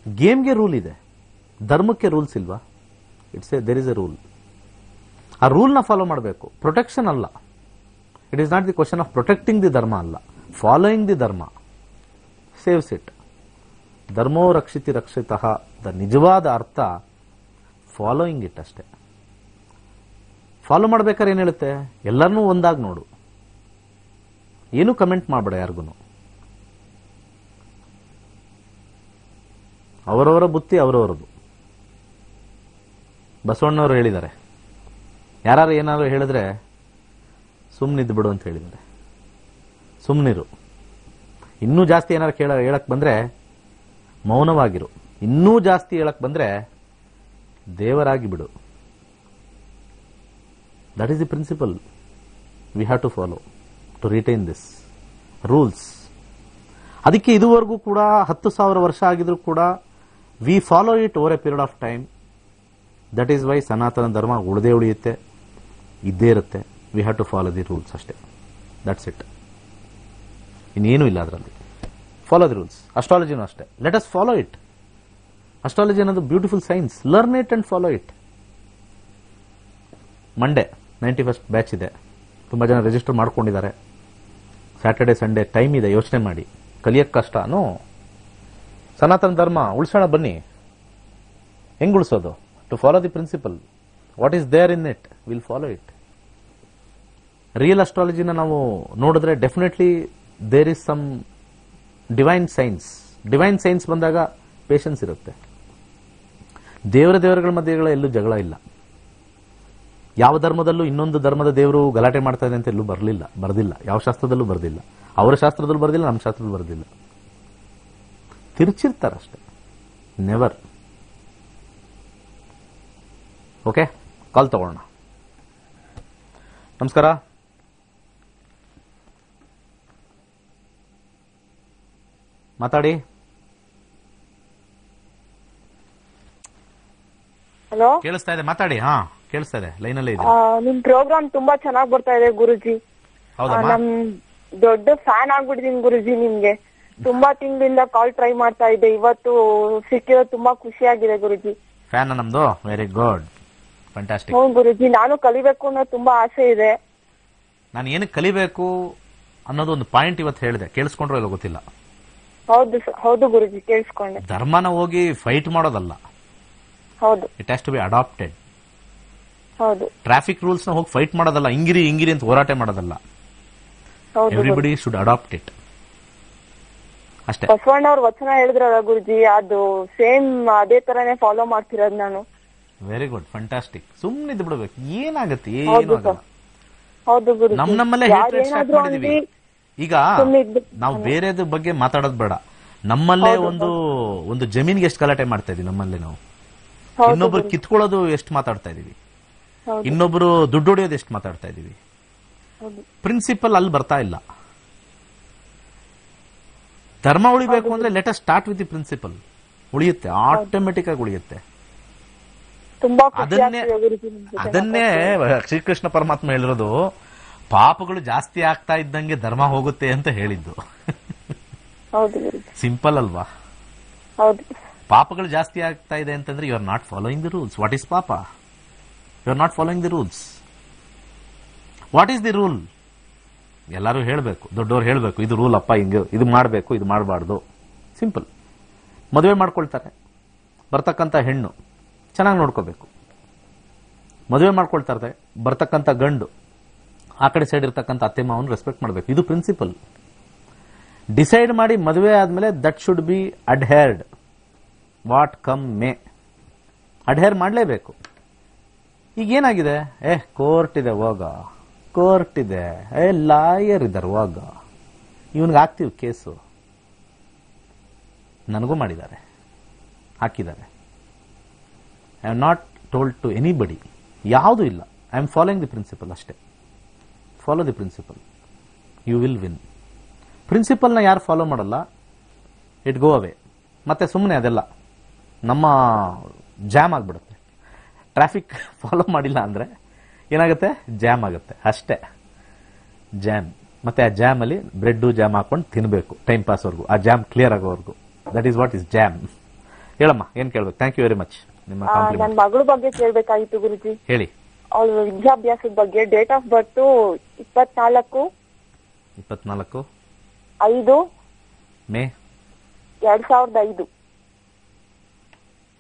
ಗೇಮ್ಗೆ ರೂಲ್ ಇದೆ. ಧರ್ಮಕ್ಕೆ ರೂಲ್ಸ್ ಇಲ್ವಾ? There is a rule. ಆ ರೂಲ್ನ ಫಾಲೋ ಮಾಡಬೇಕು. ಪ್ರೊಟೆಕ್ಷನ್ ಅಲ್ಲ. It is not the question of protecting the dharma ಅಲ್ಲ, following the dharma saves it. ಧರ್ಮೋ ರಕ್ಷಿತಿ ರಕ್ಷಿತಃ ದ ನಿಜವಾದ ಅರ್ಥ ಫಾಲೋಯಿಂಗ್ ಇಟ್ ಅಷ್ಟೇ. ಫಾಲೋ ಮಾಡ್ಬೇಕಾದ್ರೆ ಏನ್ ಹೇಳುತ್ತೆ? ಎಲ್ಲರನ್ನೂ ಒಂದಾಗಿ ನೋಡು, ಏನು ಕಮೆಂಟ್ ಮಾಡಬೇಡ ಯಾರಿಗೂ. ಅವರವರ ಬುತ್ತಿ ಅವರವರದು. ಬಸವಣ್ಣವರು ಹೇಳಿದ್ದಾರೆ, ಯಾರು ಏನಾದ್ರು ಹೇಳಿದ್ರೆ ಸುಮ್ಮನಿದ್ದು ಬಿಡು ಅಂತ ಹೇಳಿದ್ದಾರೆ. ಸುಮ್ಮನಿರು. ಇನ್ನೂ ಜಾಸ್ತಿ ಏನಾರು ಹೇಳಕ್ ಬಂದ್ರೆ ಮೌನವಾಗಿರು. ಇನ್ನೂ ಜಾಸ್ತಿ ಹೇಳಕ್ ಬಂದ್ರೆ ದೇವರಾಗಿ ಬಿಡು. That is the principle we have to follow to retain this rules. ಅದಕ್ಕೆ ಇದುವರೆಗೂ ಕೂಡ 10,000 ವರ್ಷ ಆಗಿದ್ರು ಕೂಡ we follow it over a period of time. That is why Sanatana Dharma ಉಳಿಯುತ್ತೆ, ಇದ್ದೇ ಇರುತ್ತೆ. We have to follow the rules ಅಷ್ಟೇ. That's it. ಇನ್ನೇನು ಇಲ್ಲ ಅದರಲ್ಲಿ. Follow the rules. ಅಸ್ಟ್ರಾಲಜಿನೂ ಅಷ್ಟೇ. Let us follow it. Astrology ಅನ್ನೋದು beautiful science. Learn it and follow it. Monday 91st batch ಇದೆ. ತುಂಬಾ ಜನ ರಿಜಿಸ್ಟರ್ ಮಾಡ್ಕೊಂಡಿದ್ದಾರೆ. ಸ್ಯಾಟರ್ಡೆ ಸಂಡೇ ಟೈಮ್ ಇದೆ. ಯೋಚನೆ ಮಾಡಿ. ಕಲಿಯಕ್ ಕಷ್ಟನೋ? ಸನಾತನ ಧರ್ಮ ಉಳಿಸೋಣ ಬನ್ನಿ. ಹೆಂಗ್ ಉಳಿಸೋದು? To follow the principle. What is there in it, will follow it. Real ಅಸ್ಟ್ರಾಲಜಿನ ನಾವು ನೋಡಿದ್ರೆ definitely there is some divine science. Divine science ಬಂದಾಗ ಪೇಷನ್ಸ್ ಇರುತ್ತೆ. ದೇವರುಗಳ ಮಧ್ಯೆಗಳ ಎಲ್ಲೂ ಜಗಳ ಇಲ್ಲ. ಯಾವ ಧರ್ಮದಲ್ಲೂ ಇನ್ನೊಂದು ಧರ್ಮದ ದೇವರು ಗಲಾಟೆ ಮಾಡ್ತಾ ಇದೆ ಅಂತ ಎಲ್ಲೂ ಬರ್ದಿಲ್ಲ. ಯಾವ ಶಾಸ್ತ್ರದಲ್ಲೂ ಬರ್ದಿಲ್ಲ. ಅವರ ಶಾಸ್ತ್ರದಲ್ಲೂ ಬರ್ದಿಲ್ಲ, ನಮ್ಮ ಶಾಸ್ತ್ರದಲ್ಲೂ ಬರ್ದಿಲ್ಲ. ತಿರುಚಿರ್ತಾರಷ್ಟೇ. ನೆವರ್. ಓಕೆ, ಕಾಲ್ ತಗೊಳ್ಳೋಣ. ನಮಸ್ಕಾರ. ಮಾತಾಡಿ. ಹಲೋ, ಕೇಳಿಸ್ತಾ ಇದೆ? ಮಾತಾಡಿ. ಹಾ, ಕೇಳಿಸ್ತಾ ಇದೆ. ಲೈನಲ್ಲೇ ಇದೆ. ನಿಮ್ ಪ್ರೋಗ್ರಾಮ್ ತುಂಬಾ ಚೆನ್ನಾಗಿ ಬರ್ತಾ ಇದೆ ಗುರುಜಿ. ನಮ್ ದೊಡ್ಡ ಫ್ಯಾನ್ ಆಗ್ಬಿಟ್ಟಿದೀನಿ ಗುರುಜಿ ನಿಮ್ಗೆ. ತುಂಬಾ ತಿಂಗಳಿಂದ ಕಾಲ್ ಟ್ರೈ ಮಾಡ್ತಾ ಇದ್ದೆ. ಇವತ್ತು ಸಿಕ್ಕಿರೋದು ತುಂಬಾ ಖುಷಿಯಾಗಿದೆ ಗುರುಜಿ. ಫ್ಯಾನ್ ನಮ್ದು? Very good, fantastic. ಹ್ಞೂ ಗುರುಜಿ, ನಾನು ಕಲಿಬೇಕು ಅನ್ನೋ ತುಂಬಾ ಆಸೆ ಇದೆ. ನಾನು ಏನಕ್ಕೆ ಕಲಿಬೇಕು ಅನ್ನೋದು ಒಂದು ಪಾಯಿಂಟ್ ಇವತ್ತು ಹೇಳಿದೆ. ಕೇಳಿಸ್ಕೊಂಡ್ರೋ ಇಲ್ಲ ಗೊತ್ತಿಲ್ಲ. ಹೌದು ಗುರುಜಿ, ಕೇಳಿಸ್ಕೊಂಡೆ. ಧರ್ಮನ ಹೋಗಿ ಫೈಟ್ ಮಾಡೋದಲ್ಲ. ಹೌದು, it has to be adapted. ಹೌದು. ಟ್ರಾಫಿಕ್ ರೂಲ್ಸ್ ನ ಹೋಗಿ ಫೈಟ್ ಮಾಡೋದಲ್ಲ. ಇಂಗಿರಿ ಅಂತ ಹೋರಾಟ ಮಾಡೋದಲ್ಲ. ಎವ್ರಿಬಡಿ ಶುಡ್ ಅಡಾಪ್ಟ್ ಇಟ್ ಅಷ್ಟೇ. ಬಸವಣ್ಣ ಅವ್ರ ವಚನ ಹೇಳಿದ್ರಲ್ಲ ಗುರುಜಿ, ಅದು ಸೇಮ್ ಅದೇ ತರನೇ ಫಾಲೋ ಮಾಡ್ತಿರೋದು ನಾನು. Very good, fantastic. ಸುಮ್ಮನಿದ್ದು ಬಿಡ್ಬೇಕು. ಏನಾಗುತ್ತೆ? ಏನು ಆಗಲ್ಲ. ಹೌದು ಗುರುಜಿ. ನಮ್ಮಲ್ಲೇ ಹೇಟ್ರೇಟ್ ಸ್ಟಾರ್ಟ್ ಮಾಡಿದೀವಿ. ಈಗ ನಾವು ಬೇರೆದ್ರ ಬಗ್ಗೆ ಮಾತಾಡೋದು ಬೇಡ. ನಮ್ಮಲ್ಲೇ ಒಂದು ಜಮೀನ್ಗೆ ಎಷ್ಟು ಗಲಾಟೆ ಮಾಡ್ತಾ ಇದೀವಿ. ನಮ್ಮಲ್ಲೇ ನಾವು ಇನ್ನೊಬ್ರು ಕಿತ್ಕೊಳ್ಳೋದು ಎಷ್ಟು ಮಾತಾಡ್ತಾ ಇದೀವಿ. ಇನ್ನೊಬ್ರು ದುಡ್ಡು ಹೊಡೆಯೋದು ಎಷ್ಟು ಮಾತಾಡ್ತಾ ಇದೀವಿ. ಪ್ರಿನ್ಸಿಪಲ್ ಅಲ್ಲಿ ಬರ್ತಾ ಇಲ್ಲ. ಧರ್ಮ ಉಳಿಬೇಕು ಅಂದ್ರೆ let us start with the principle. ಉಳಿಯುತ್ತೆ, ಆಟೋಮೆಟಿಕ್ ಆಗಿ ಉಳಿಯುತ್ತೆ. ತುಂಬಾ ಖುಷಿ ಅದನ್ನೇ ಆಗ್ತಿದೆ ಗುರುಜಿ ನಿಮ್ ಜೊತೆ ಅದನ್ನೇ ಶ್ರೀಕೃಷ್ಣ ಪರಮಾತ್ಮ ಹೇಳಿರೋದು, ಪಾಪಗಳು ಜಾಸ್ತಿ ಆಗ್ತಾ ಇದ್ದಂಗೆ ಧರ್ಮ ಹೋಗುತ್ತೆ ಅಂತ ಹೇಳಿದ್ದು. ಹೌದು ಗುರುಜಿ, ಸಿಂಪಲ್ ಅಲ್ವಾ? ಹೌದು. ಪಾಪಗಳು ಜಾಸ್ತಿ ಆಗ್ತಾ ಇದೆ ಅಂತಂದ್ರೆ you are not following the rules. What is ಪಾಪ? You are not following the rules. What is the rule? ಎಲ್ಲರೂ ಹೇಳಬೇಕು, ದೊಡ್ಡವರು ಹೇಳಬೇಕು, ಇದು ರೂಲ್ ಅಪ್ಪ, ಹಿಂಗೆ ಇದು ಮಾಡಬೇಕು, ಇದು ಮಾಡಬಾರ್ದು. ಸಿಂಪಲ್. ಮದುವೆ ಮಾಡ್ಕೊಳ್ತಾರೆ, ಬರ್ತಕ್ಕಂಥ ಹೆಣ್ಣು ಚೆನ್ನಾಗಿ ನೋಡ್ಕೋಬೇಕು. ಮದುವೆ ಮಾಡ್ಕೊಳ್ತಾರೆ, ಬರ್ತಕ್ಕಂಥ ಗಂಡು ಆ ಕಡೆ ಸೈಡ್ ಇರ್ತಕ್ಕಂಥ ಅತ್ತೆ ಮಾವನ್ ರೆಸ್ಪೆಕ್ಟ್ ಮಾಡಬೇಕು. ಇದು ಪ್ರಿನ್ಸಿಪಲ್. ಡಿಸೈಡ್ ಮಾಡಿ ಮದುವೆ ಆದ್ಮೇಲೆ that should be adhered, what come may. Adhere ಮಾಡಲೇಬೇಕು. ಈಗ ಏನಾಗಿದೆ, ಕೋರ್ಟ್ ಇದೆ ಹೋಗ, ಕೋರ್ಟ್ ಇದೆ, ಲಾಯರ್ ಇದ್ದಾರೆ ಹೋಗ, ಇವನ್ಗೆ ಹಾಕ್ತೀವಿ ಕೇಸು. ನನಗೂ ಮಾಡಿದ್ದಾರೆ, ಹಾಕಿದ್ದಾರೆ. I am not told to anybody, ಯಾವುದೂ ಇಲ್ಲ. I am following the principle ಅಷ್ಟೇ. Follow the principle, you will win. ಪ್ರಿನ್ಸಿಪಲ್ನ ಯಾರು ಫಾಲೋ ಮಾಡಲ್ಲ, ಇಟ್ ಗೋ ಅವೇ. ಮತ್ತೆ ಸುಮ್ಮನೆ ಅದೆಲ್ಲ ನಮ್ಮ ಜಾಮ್ ಆಗಿಬಿಡುತ್ತೆ. ಟ್ರಾಫಿಕ್ ಫಾಲೋ ಮಾಡಿಲ್ಲ ಅಂದರೆ ಏನಾಗುತ್ತೆ, ಜಾಮ್ ಆಗುತ್ತೆ ಅಷ್ಟೇ. ಜಾಮ್. ಮತ್ತೆ ಆ ಜಾಮಲ್ಲಿ ಬ್ರೆಡ್ಡು ಜಾಮ್ ಹಾಕೊಂಡು ತಿನ್ನಬೇಕು ಟೈಮ್ ಪಾಸ್ವರೆಗೂ, ಆ ಜಾಮ್ ಕ್ಲಿಯರ್ ಆಗೋವರೆಗೂ. That is what is jam. ಹೇಳಮ್ಮ, ಏನ್ ಕೇಳ್ಬೇಕು? Thank you very much. ನಿಮ್ಮ ನನ್ನ ಮಗಳ ಬಗ್ಗೆ ಕೇಳ್ಬೇಕಾಗಿತ್ತು ಗುರುಜಿ. ಹೇಳಿ. ಅವಳ ವಿದ್ಯಾಭ್ಯಾಸದ ಬಗ್ಗೆ. ಡೇಟ್ ಆಫ್ ಬರ್ತ್ 24/5 ಮೇ 2005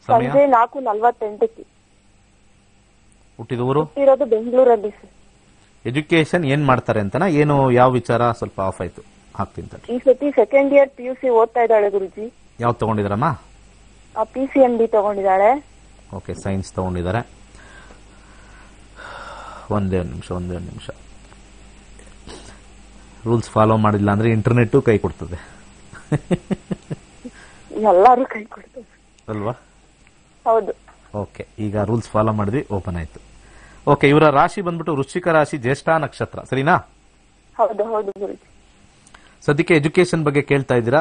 ಸಂಜೆ 4:48. ಹುಟ್ಟಿದ ಊರು? ಹುಟ್ಟಿರೋದು ಬೆಂಗಳೂರಲ್ಲಿ ಸರ್. ಎಜುಕೇಶನ್ ಏನ್ ಮಾಡ್ತಾರೆ ಅಂತನಾ, ಏನು ಯಾವ ವಿಚಾರ ಸ್ವಲ್ಪ ಆಫ್ ಆಯ್ತು, ಹಾಕ್ತೀನಿ. ಈ ಸತಿ ಸೆಕೆಂಡ್ ಇಯರ್ PUC ಓದ್ತಾ ಇದ್ದಾಳೆ ಗುರುಜಿ. ಯಾವ್ದು ತಗೊಂಡಿದಾರಮ್ಮ? PCMB ತಗೊಂಡಿದ್ದಾಳೆ. ಓಕೆ, ಸೈನ್ಸ್ ತಗೊಂಡಿದ್ದಾರೆ. ಒಂದೇ ನಿಮಿಷ. ರೂಲ್ಸ್ ಫಾಲೋ ಮಾಡಿಲ್ಲ ಅಂದ್ರೆ ಇಂಟರ್ನೆಟ್ ಕೈ ಕೊಡ್ತದೆ. ಎಲ್ಲರೂ ಕೈ ಕೊಡ್ತಾರೆ ಅಲ್ವಾ? ಹೌದು. ಓಕೆ, ಈಗ ರೂಲ್ಸ್ ಫಾಲೋ ಮಾಡಿದ್ವಿ, ಓಪನ್ ಆಯ್ತು. ಓಕೆ, ಇವರ ರಾಶಿ ಬಂದ್ಬಿಟ್ಟು ವೃಶ್ಚಿಕ ರಾಶಿ, ಜ್ಯೇಷ್ಠ ನಕ್ಷತ್ರ, ಸರಿನಾ? ಹೌದು ಹೌದು ಗುರುಜಿ. ಸದ್ಯಕ್ಕೆ ಎಜುಕೇಶನ್ ಬಗ್ಗೆ ಕೇಳ್ತಾ ಇದ್ದೀರಾ.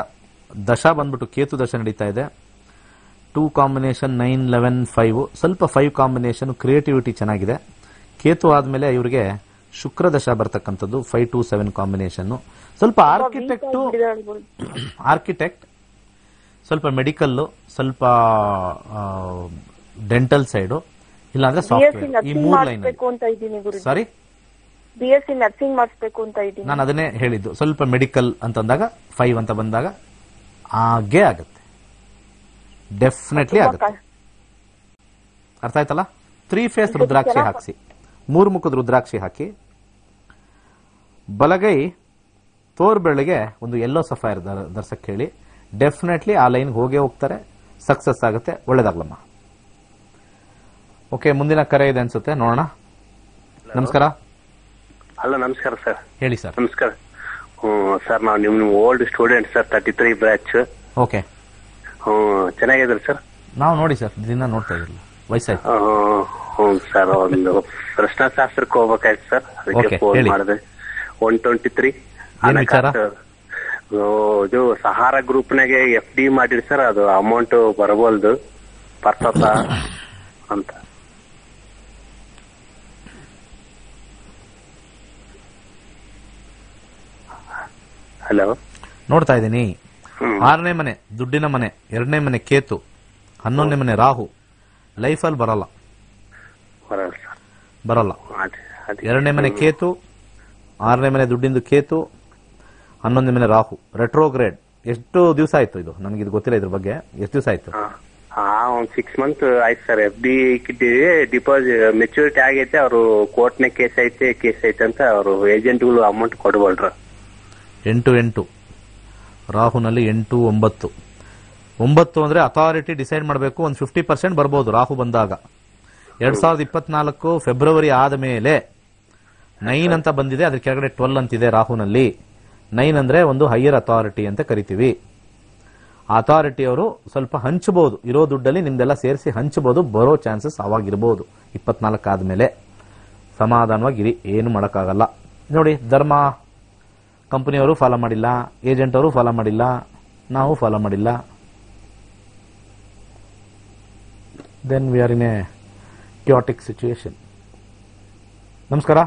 ದಶಾ ಬಂದ್ಬಿಟ್ಟು ಕೇತು ದಶ ನಡೀತಾ ಇದೆ. 2 ಕಾಂಬಿನೇಷನ್ 9, 11, 5. ಸ್ವಲ್ಪ 5 ಕಾಂಬಿನೇಷನ್, ಕ್ರಿಯೇಟಿವಿಟಿ ಚೆನ್ನಾಗಿದೆ. ಕೇತು ಆದ್ಮೇಲೆ ಇವರಿಗೆ ಶುಕ್ರ ದಶ ಬರ್ತಕ್ಕಂಥದ್ದು 5 to 7 ಕಾಂಬಿನೇಷನ್. ಸ್ವಲ್ಪ ಆರ್ಕಿಟೆಕ್ಟ್, ಸ್ವಲ್ಪ ಮೆಡಿಕಲ್, ಸ್ವಲ್ಪ ಡೆಂಟಲ್ ಸೈಡು, ಇಲ್ಲಾಂದ್ರೆ ಸಾಫ್ಟ್ವೇರ್. ಈ 3 ಲೈನ್. ಸಾರಿ, BSc ನರ್ಸಿಂಗ್ ಮಾಡಿಸ್ಬೇಕು ಅಂತ ಇದ್ದೀನಿ. ನಾನು ಅದನ್ನೇ ಹೇಳಿದ್ದು. ಸ್ವಲ್ಪ ಮೆಡಿಕಲ್ ಅಂತಂದಾಗ 5 ಅಂತ ಬಂದಾಗ ಹಾಗೆ ಆಗುತ್ತೆ, ಡೆಫಿನೆಟ್ಲಿ ಆಗುತ್ತೆ. ಅರ್ಥ ಆಯ್ತಲ್ಲ? 3 ಫೇಸ್ ರುದ್ರಾಕ್ಷಿ ಹಾಕಿಸಿ, 3 ಮುಖದ ರುದ್ರಾಕ್ಷಿ ಹಾಕಿ, ಬಲಗೈ ತೋರ್ಬೆಳೆಗೆ ಒಂದು ಯೆಲ್ಲೋ ಸಫೈರ್ ಧರ್ಸಕ್ಕೆ ಹೇಳಿ. ಡೆಫಿನೆಟ್ಲಿ ಆ ಲೈನ್ ಹೋಗ್ತಾರೆ, ಸಕ್ಸಸ್ ಆಗುತ್ತೆ. ಒಳ್ಳೇದಾಗ್ಲಮ್ಮ. ಓಕೆ, ಮುಂದಿನ ಕರೆ ಇದೆ ಅನ್ಸುತ್ತೆ, ನೋಡೋಣ. ನಮಸ್ಕಾರ. ಹಲೋ, ನಮಸ್ಕಾರ ಸರ್. ಹೇಳಿ ಸರ್. ನಮಸ್ಕಾರ ಸರ್, ನಾವು ನಿಮ್ old student sir, 33 batch. Okay, ಚೆನ್ನಾಗಿದ್ರಿ ಸರ್? ನಾವು ನೋಡಿ ಸರ್, ದಿನ ನೋಡ್ತಾ ಇದ್ರಲ್ಲ, ವಯಸ್ಸಾಯ್ತು. ಹ್ಞೂ ಸರ್, ಒಂದು ಪ್ರಶ್ನಾಶಾಸ್ತ್ರಕ್ಕೆ ಹೋಗ್ಬೇಕಾಯ್ತು ಸರ್, ಅದಕ್ಕೆ ಫೋನ್ ಮಾಡಿದೆ. 123 ಇದು ಸಹಾರ ಗ್ರೂಪ್ನಾಗೆ FD ಮಾಡಿರಿ ಸರ್, ಅದು ಅಮೌಂಟ್ ಬರಬಹುದು ಪರ್ಸತ್ತ ಅಂತ. ಹಲೋ, ನೋಡ್ತಾ ಇದ್ದೀನಿ. 6ನೇ ಮನೆ ದುಡ್ಡಿನ ಮನೆ, 2ನೇ ಮನೆ ಕೇತು, 11ನೇ ಮನೆ ರಾಹು. ಲೈಫಲ್ಲಿ ಬರಲ್ಲ. 2ನೇ ಮನೆ ಕೇತು, 6ನೇ ಮನೆ ದುಡ್ಡಿಂದು ಕೇತು, 11ನೇ ಮನೆ ರಾಹು. ರೆಟ್ರೋಗ್ರೇಡ್. ಎಷ್ಟು ದಿವಸ ಆಯ್ತು ಇದು? ನನಗೆ ಇದು ಗೊತ್ತಿಲ್ಲ, ಇದ್ರ ಬಗ್ಗೆ ಎಷ್ಟು ದಿವಸ ಆಯ್ತು? ಒಂದ್ 6 ಮಂತ್ ಆಯ್ತು ಸರ್. FD ಇಕ್ಕಿದ್ದೀವಿ, ಡಿಪಾಸಿಟ್ ಮೆಚುರಿಟಿ ಆಗೈತೆ. ಅವರು ಕೋರ್ಟ್ನ ಕೇಸ್ ಐತೆ ಅಂತ ಅವರು ಏಜೆಂಟ್ಗಳು ಅಮೌಂಟ್ ಕೊಡಬಲ್ರ. 8 ರಾಹುನಲ್ಲಿ 8, 9 ಅಂದ್ರೆ ಅಥಾರಿಟಿ ಡಿಸೈಡ್ ಮಾಡಬೇಕು. ಒಂದು 50% ಬರ್ಬೋದು ರಾಹು ಬಂದಾಗ. 2024 ಫೆಬ್ರವರಿ ಆದ ಮೇಲೆ 9 ಅಂತ ಬಂದಿದೆ, ಅದ್ರ ಕೆಳಗಡೆ 12 ಅಂತಿದೆ ರಾಹುನಲ್ಲಿ. 9 ಅಂದ್ರೆ ಒಂದು ಹೈಯರ್ ಅಥಾರಿಟಿ ಅಂತ ಕರಿತೀವಿ. ಅಥಾರಿಟಿ ಅವರು ಸ್ವಲ್ಪ ಹಂಚಬಹುದು, ಇರೋ ದುಡ್ಡಲ್ಲಿ ನಿಮ್ದೆಲ್ಲ ಸೇರಿಸಿ ಹಂಚಬಹುದು, ಬರೋ ಚಾನ್ಸಸ್ ಅವಾಗಿರ್ಬೋದು. 24 ಆದ್ಮೇಲೆ ಸಮಾಧಾನವಾಗಿರಿ, ಏನು ಮಾಡೋಕ್ಕಾಗಲ್ಲ. ನೋಡಿ, ಧರ್ಮ ಕಂಪನಿಯವರು ಫಾಲೋ ಮಾಡಿಲ್ಲ, ಏಜೆಂಟ್ ಅವರು ಫಾಲೋ ಮಾಡಿಲ್ಲ, ನಾವು ಫಾಲೋ ಮಾಡಿಲ್ಲ. Then we are in a chaotic situation. ನಮಸ್ಕಾರ.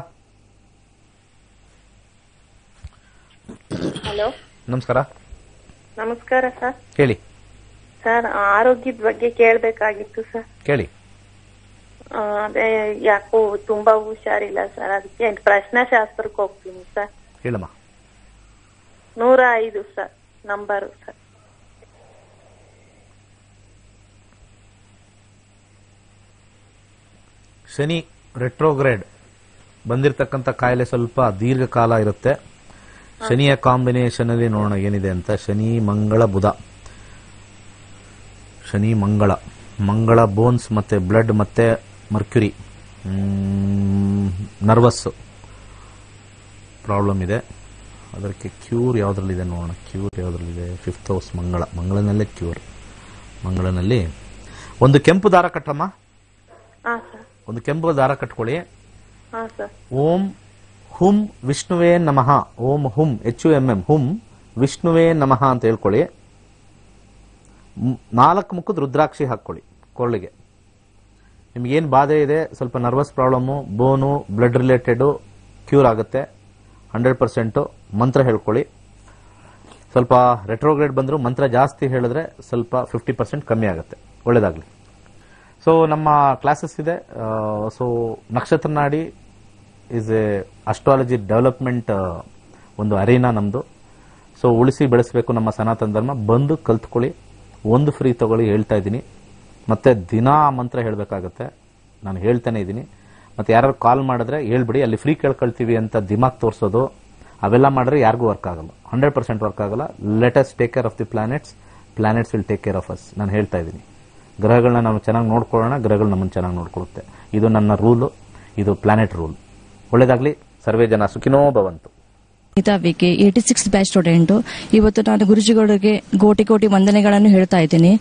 ಹಲೋ, ನಮಸ್ಕಾರ. ನಮಸ್ಕಾರ ಸರ್. ಹೇಳಿ ಸರ್, ಆರೋಗ್ಯದ ಬಗ್ಗೆ ಕೇಳಬೇಕಾಗಿತ್ತು ಸರ್. ಕೇಳಿ. ಅದೇ ಯಾಕೋ ತುಂಬಾ ಹುಷಾರಿಲ್ಲ ಸರ್, ಅದಕ್ಕೆ ಪ್ರಶ್ನಾಶಾಸ್ತ್ರಕ್ಕೆ ಹೋಗ್ತೀನಿ ಸರ್. ಹೇಳಮ್ಮ. 105 sir number sir. Shani retrograde ಬಂದಿರತಕ್ಕಂಥ ಕಾಯಿಲೆ ಸ್ವಲ್ಪ ದೀರ್ಘಕಾಲ ಇರುತ್ತೆ. ಶನಿಯ ಕಾಂಬಿನೇಷನ್ ಅಲ್ಲಿ ನೋಡೋಣ ಏನಿದೆ ಅಂತ. ಶನಿ ಮಂಗಳ ಬುಧ. ಶನಿ ಮಂಗಳ, ಮಂಗಳ ಬೋನ್ಸ್ ಮತ್ತೆ ಬ್ಲಡ್ ಮತ್ತೆ ಮರ್ಕ್ಯುರಿ, ನರ್ವಸ್ ಪ್ರಾಬ್ಲಮ್ ಇದೆ. ಅದಕ್ಕೆ ಕ್ಯೂರ್ ಯಾವುದ್ರಲ್ಲಿದೆ ನೋಡೋಣ. ಕ್ಯೂರ್ ಯಾವುದ್ರಲ್ಲಿದೆ? 5th ಹೌಸ್ ಮಂಗಳ. ಮಂಗಳನಲ್ಲೇ ಕ್ಯೂರ್. ಮಂಗಳನಲ್ಲಿ ಒಂದು ಕೆಂಪು ದಾರ ಕಟ್ಟಮ್ಮ. ಒಂದು ಕೆಂಪು ದಾರ ಕಟ್ಕೊಳ್ಳಿ. ಓಂ ಹುಂ ವಿಷ್ಣುವೇ ನಮಃ. ಓಂ ಹುಂ HUMM ಹುಂ ವಿಷ್ಣುವೇ ನಮಃ ಅಂತ ಹೇಳ್ಕೊಳ್ಳಿ. 4 ಮುಖದ ರುದ್ರಾಕ್ಷಿ ಹಾಕೊಳ್ಳಿ ಕೊರಳಿಗೆ. ನಿಮ್ಗೇನು ಬಾಧೆ ಇದೆ, ಸ್ವಲ್ಪ nervous problem, bone, blood related cure ಆಗುತ್ತೆ 100%. ಮಂತ್ರ ಹೇಳ್ಕೊಳ್ಳಿ. ಸ್ವಲ್ಪ ರೆಟ್ರೋಗ್ರೇಡ್ ಬಂದರೂ ಮಂತ್ರ ಜಾಸ್ತಿ ಹೇಳಿದ್ರೆ ಸ್ವಲ್ಪ 50% ಕಮ್ಮಿ ಆಗುತ್ತೆ. ಒಳ್ಳೇದಾಗಲಿ. ಸೊ ನಮ್ಮ ಕ್ಲಾಸಸ್ ಇದೆ. ಸೊ ನಕ್ಷತ್ರ ನಾಡಿ ಈಸ್ ಎ ಅಸ್ಟ್ರಾಲಜಿ ಡೆವಲಪ್ಮೆಂಟ್ ಒಂದು ಅರೇನಾ ನಮ್ಮದು. ಸೊ ಉಳಿಸಿ ಬೆಳೆಸಬೇಕು ನಮ್ಮ ಸನಾತನ ಧರ್ಮ. ಬಂದು ಕಲ್ತ್ಕೊಳ್ಳಿ. ಒಂದು ಫ್ರೀ ತಗೊಳ್ಳಿ, ಹೇಳ್ತಾ ಇದ್ದೀನಿ. ಮತ್ತೆ ದಿನಾ ಮಂತ್ರ ಹೇಳಬೇಕಾಗತ್ತೆ, ನಾನು ಹೇಳ್ತಾನೆ ಇದ್ದೀನಿ. ಮತ್ತೆ ಯಾರು ಕಾಲ್ ಮಾಡಿದ್ರೆ ಹೇಳ್ಬಿಡಿ, ಅಲ್ಲಿ ಫ್ರೀ ಕೇಳ್ಕೊಳ್ತೀವಿ ಅಂತ ದಿಮಾಗ್ ತೋರಿಸೋದು ಅವೆಲ್ಲ ಮಾಡಿದ್ರೆ ಯಾರಿಗೂ ವರ್ಕ್ ಆಗಲ್ಲ, 100% ವರ್ಕ್ ಆಗಲ್ಲ. Let us take care of the planets, planets will take care of us. ನಾನು ಹೇಳ್ತಾ ಇದ್ದೀನಿ. ಗ್ರಹಗಳನ್ನ ನಾವು ಚೆನ್ನಾಗಿ ನೋಡ್ಕೊಳ್ಳೋಣ, ಗ್ರಹಗಳು ನಮ್ಮನ್ನು ಚೆನ್ನಾಗಿ ನೋಡ್ಕೊಳ್ಳುತ್ತೆ. ಇದು ನನ್ನ ರೂಲು, ಇದು ಪ್ಲಾನೆಟ್ ರೂಲ್. ಒಳ್ಳೇದಾಗ್ಲಿ. ಸರ್ವೇ ಜನ ಸುಖಿನೋ ಭವಂತು. ಗೆ 86th ಬ್ಯಾಚ್ ಸ್ಟೂಡೆಂಟ್. ಇವತ್ತು ನಾನು ಗುರುಜಿಗಳಿಗೆ ಕೋಟಿ ಕೋಟಿ ವಂದನೆಗಳನ್ನು ಹೇಳ್ತಾ ಇದ್ದೀನಿ.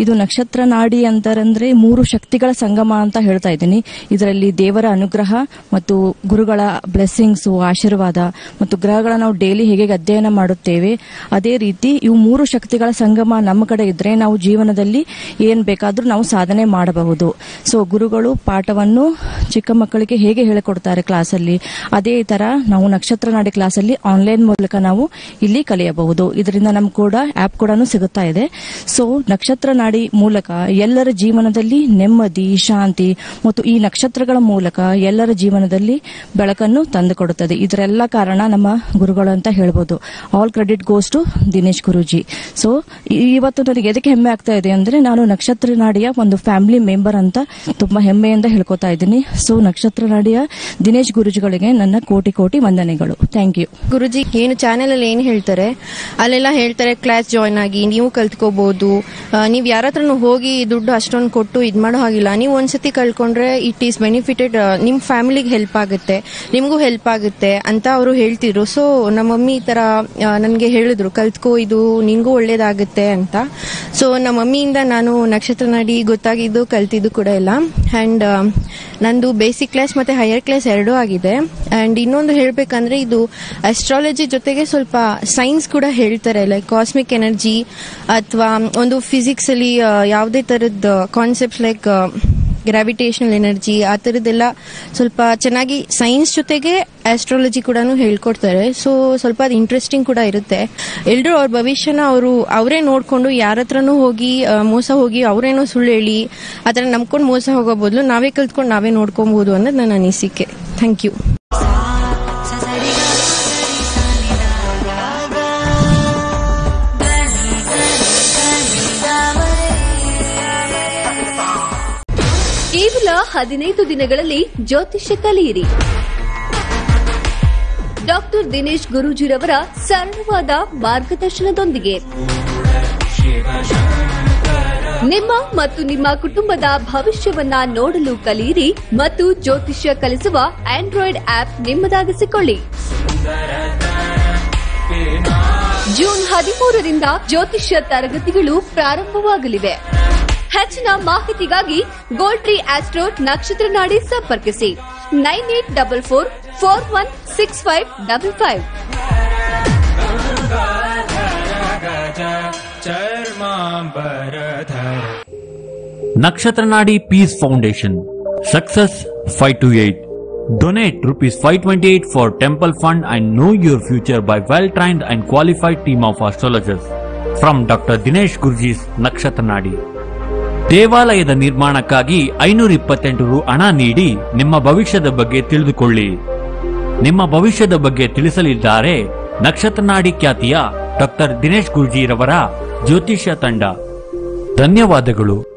ಇದು ನಕ್ಷತ್ರ ನಾಡಿ ಅಂತಂದ್ರೆ 3 ಶಕ್ತಿಗಳ ಸಂಗಮ ಅಂತ ಹೇಳ್ತಾ ಇದ್ದೀನಿ. ಇದರಲ್ಲಿ ದೇವರ ಅನುಗ್ರಹ ಮತ್ತು ಗುರುಗಳ ಬ್ಲೆಸ್ಸಿಂಗ್ಸ್, ಆಶೀರ್ವಾದ ಮತ್ತು ಗ್ರಹಗಳ ನಾವು ಡೈಲಿ ಹೇಗೆ ಅಧ್ಯಯನ ಮಾಡುತ್ತೇವೆ ಅದೇ ರೀತಿ ಇವು 3 ಶಕ್ತಿಗಳ ಸಂಗಮ ನಮ್ಮ ಕಡೆ ಇದ್ರೆ ನಾವು ಜೀವನದಲ್ಲಿ ಏನ್ ಬೇಕಾದ್ರೂ ನಾವು ಸಾಧನೆ ಮಾಡಬಹುದು. ಸೊ ಗುರುಗಳು ಪಾಠವನ್ನು ಚಿಕ್ಕ ಮಕ್ಕಳಿಗೆ ಹೇಗೆ ಹೇಳಿಕೊಡ್ತಾರೆ ಕ್ಲಾಸಲ್ಲಿ, ಅದೇ ತರ ನಾವು ನಕ್ಷತ್ರ ನಾಡಿ ಕ್ಲಾಸಲ್ಲಿ ಆನ್ಲೈನ್ ಮೂಲಕ ನಾವು ಇಲ್ಲಿ ಕಲಿಯಬಹುದು. ಇದರಿಂದ ನಮ್ಗೆ ಕೂಡ ಆಪ್ ಕೂಡ ಸಿಗುತ್ತಾ ಇದೆ. ಸೊ ನಕ್ಷತ್ರ ನಾಡಿ ಮೂಲಕ ಎಲ್ಲರ ಜೀವನದಲ್ಲಿ ನೆಮ್ಮದಿ, ಶಾಂತಿ ಮತ್ತು ಈ ನಕ್ಷತ್ರಗಳ ಮೂಲಕ ಎಲ್ಲರ ಜೀವನದಲ್ಲಿ ಬೆಳಕನ್ನು ತಂದುಕೊಡುತ್ತದೆ. ಇದರೆಲ್ಲ ಕಾರಣ ನಮ್ಮ ಗುರುಗಳು ಅಂತ ಹೇಳ್ಬೋದು. All credit goes to Dinesh Guruji. So ಇವತ್ತು ನನಗೆ ಎದಕ್ಕೆ ಹೆಮ್ಮೆ ಆಗ್ತಾ ಇದೆ ಅಂದ್ರೆ ನಾನು ನಕ್ಷತ್ರ ನಾಡಿಯ ಒಂದು ಫ್ಯಾಮಿಲಿ ಮೆಂಬರ್ ಅಂತ ತುಂಬಾ ಹೆಮ್ಮೆಯಿಂದ ಹೇಳ್ಕೊತಾ ಇದ್ದೀನಿ. ಸೊ ನಕ್ಷತ್ರ ನಾಡಿಯ ದಿನೇಶ್ ಗುರೂಜಿಗಳಿಗೆ ನನ್ನ ಕೋಟಿ ಕೋಟಿ ವಂದನೆಗಳು. Thank you. ಗುರುಜಿ ಏನು ಚಾನೆಲ್ ಅಲ್ಲಿ ಏನ್ ಹೇಳ್ತಾರೆ ಅಲ್ಲೆಲ್ಲ ಹೇಳ್ತಾರೆ ಕ್ಲಾಸ್ ಜಾಯ್ನ್ ಆಗಿ ನೀವು ಕಲ್ತ್ಕೋಬಹುದು, ನೀವ್ ಯಾರ ಹತ್ರನು ಹೋಗಿ ದುಡ್ಡು ಅಷ್ಟೊಂದು ಕೊಟ್ಟು ಇದ್ ಮಾಡೋ ಹಾಗಿಲ್ಲ, ನೀವು ಒಂದ್ಸತಿ ಕಲ್ತ್ಕೊಂಡ್ರೆ ಇಟ್ ಈಸ್ ಬೆನಿಫಿಟೆಡ್, ನಿಮ್ ಫ್ಯಾಮಿಲಿಗೆ ಹೆಲ್ಪ್ ಆಗುತ್ತೆ, ನಿಮ್ಗೂ ಹೆಲ್ಪ್ ಆಗುತ್ತೆ ಅಂತ ಅವರು ಹೇಳ್ತಿದ್ರು. ಸೊ ನಮ್ಮ ಮಮ್ಮಿ ಈ ತರ ನನ್ಗೆ ಹೇಳಿದ್ರು ಕಲ್ತ್ಕೋ, ಇದು ನಿನ್ಗೂ ಒಳ್ಳೇದಾಗುತ್ತೆ ಅಂತ. ಸೊ ನಮ್ಮ ಮಮ್ಮಿಯಿಂದ ನಾನು ನಕ್ಷತ್ರ ನಾಡಿ ಗೊತ್ತಾಗಿದ್ದು ಕಲ್ತಿದ್ದು ಕೂಡ ಇಲ್ಲ. ಅಂಡ್ ನಂದು ಬೇಸಿಕ್ ಕ್ಲಾಸ್ ಮತ್ತೆ ಹೈಯರ್ ಕ್ಲಾಸ್ ಎರಡೂ ಆಗಿದೆ. ಅಂಡ್ ಇನ್ನೊಂದು ಹೇಳ್ಬೇಕಂದ್ರೆ ಇದು ಅಸ್ಟ್ರಾಲಜಿ ಜೊತೆಗೆ ಸ್ವಲ್ಪ ಸೈನ್ಸ್ ಕೂಡ ಹೇಳ್ತಾರೆ, ಲೈಕ್ ಕಾಸ್ಮಿಕ್ ಎನರ್ಜಿ ಅಥವಾ ಒಂದು ಫಿಸಿಕ್ಸ್ ಅಲ್ಲಿ ಯಾವುದೇ ತರದ ಕಾನ್ಸೆಪ್ಟ್ ಲೈಕ್ ಗ್ರಾವಿಟೇಷನಲ್ ಎನರ್ಜಿ ಆ ತರದ್ದೆಲ್ಲ ಸ್ವಲ್ಪ ಚೆನ್ನಾಗಿ ಸೈನ್ಸ್ ಜೊತೆಗೆ ಆಸ್ಟ್ರಾಲಜಿ ಕೂಡ ಹೇಳ್ಕೊಡ್ತಾರೆ. ಸೊ ಸ್ವಲ್ಪ ಅದು ಇಂಟ್ರೆಸ್ಟಿಂಗ್ ಕೂಡ ಇರುತ್ತೆ. ಎಲ್ರು ಅವ್ರ ಭವಿಷ್ಯನ ಅವರೇ ನೋಡ್ಕೊಂಡು ಯಾರ ಹತ್ರನೂ ಹೋಗಿ ಮೋಸ ಹೋಗಿ ಅವರೇನೋ ಸುಳ್ಳು ಹೇಳಿ ಆ ತರ ನಂಬ್ಕೊಂಡು ಮೋಸ ಹೋಗೋ ಬದಲು ನಾವೇ ಕಲ್ತ್ಕೊಂಡು ನಾವೇ ನೋಡ್ಕೊಬಹುದು ಅನ್ನೋದು ನನ್ನ ಅನಿಸಿಕೆ. Thank you. ಕೇವಲ 15 ದಿನಗಳಲ್ಲಿ ಜ್ಯೋತಿಷ್ಯ ಕಲಿಯಿರಿ. ಡಾಕ್ಟರ್ ದಿನೇಶ್ ಗುರೂಜಿರವರ ಸರಳವಾದ ಮಾರ್ಗದರ್ಶನದೊಂದಿಗೆ ನಿಮ್ಮ ಮತ್ತು ನಿಮ್ಮ ಕುಟುಂಬದ ಭವಿಷ್ಯವನ್ನ ನೋಡಲು ಕಲಿಯಿರಿ ಮತ್ತು ಜ್ಯೋತಿಷ್ಯ ಕಲಿಸುವ ಆಂಡ್ರಾಯ್ಡ್ ಆಪ್ ನಿಮ್ಮದಾಗಿಸಿಕೊಳ್ಳಿ. ಜೂನ್ 13ರಿಂದ ಜ್ಯೋತಿಷ್ಯ ತರಗತಿಗಳು ಪ್ರಾರಂಭವಾಗಲಿವೆ. ಹೆಚ್ಚಿನ ಮಾಹಿತಿಗಾಗಿ ಗೋಲ್ಡ್ ಟ್ರೀ ಆಸ್ಟ್ರೋ ನಕ್ಷತ್ರ ನಾಡಿ ಸಂಪರ್ಕಿಸಿ 9844416555. Nakshatranadi Peace Foundation. Success 528. Donate ₹528 for temple fund and know your future by well-trained and qualified team of astrologers. From Dr. Dinesh Guruji's Nakshatranadi. ದೇವಾಲಯದ ನಿರ್ಮಾಣಕ್ಕಾಗಿ 528 ರು ಹಣ ನೀಡಿ ನಿಮ್ಮ ಭವಿಷ್ಯದ ಬಗ್ಗೆ ತಿಳಿದುಕೊಳ್ಳಿ. ನಿಮ್ಮ ಭವಿಷ್ಯದ ಬಗ್ಗೆ ತಿಳಿಸಲಿದ್ದಾರೆ ನಕ್ಷತ್ರನಾಡಿ ಖ್ಯಾತಿಯ ಡಾಕ್ಟರ್ ದಿನೇಶ್ ಗುರುಜಿರವರ ಜ್ಯೋತಿಷ್ಯ ತಂಡ. ಧನ್ಯವಾದಗಳು.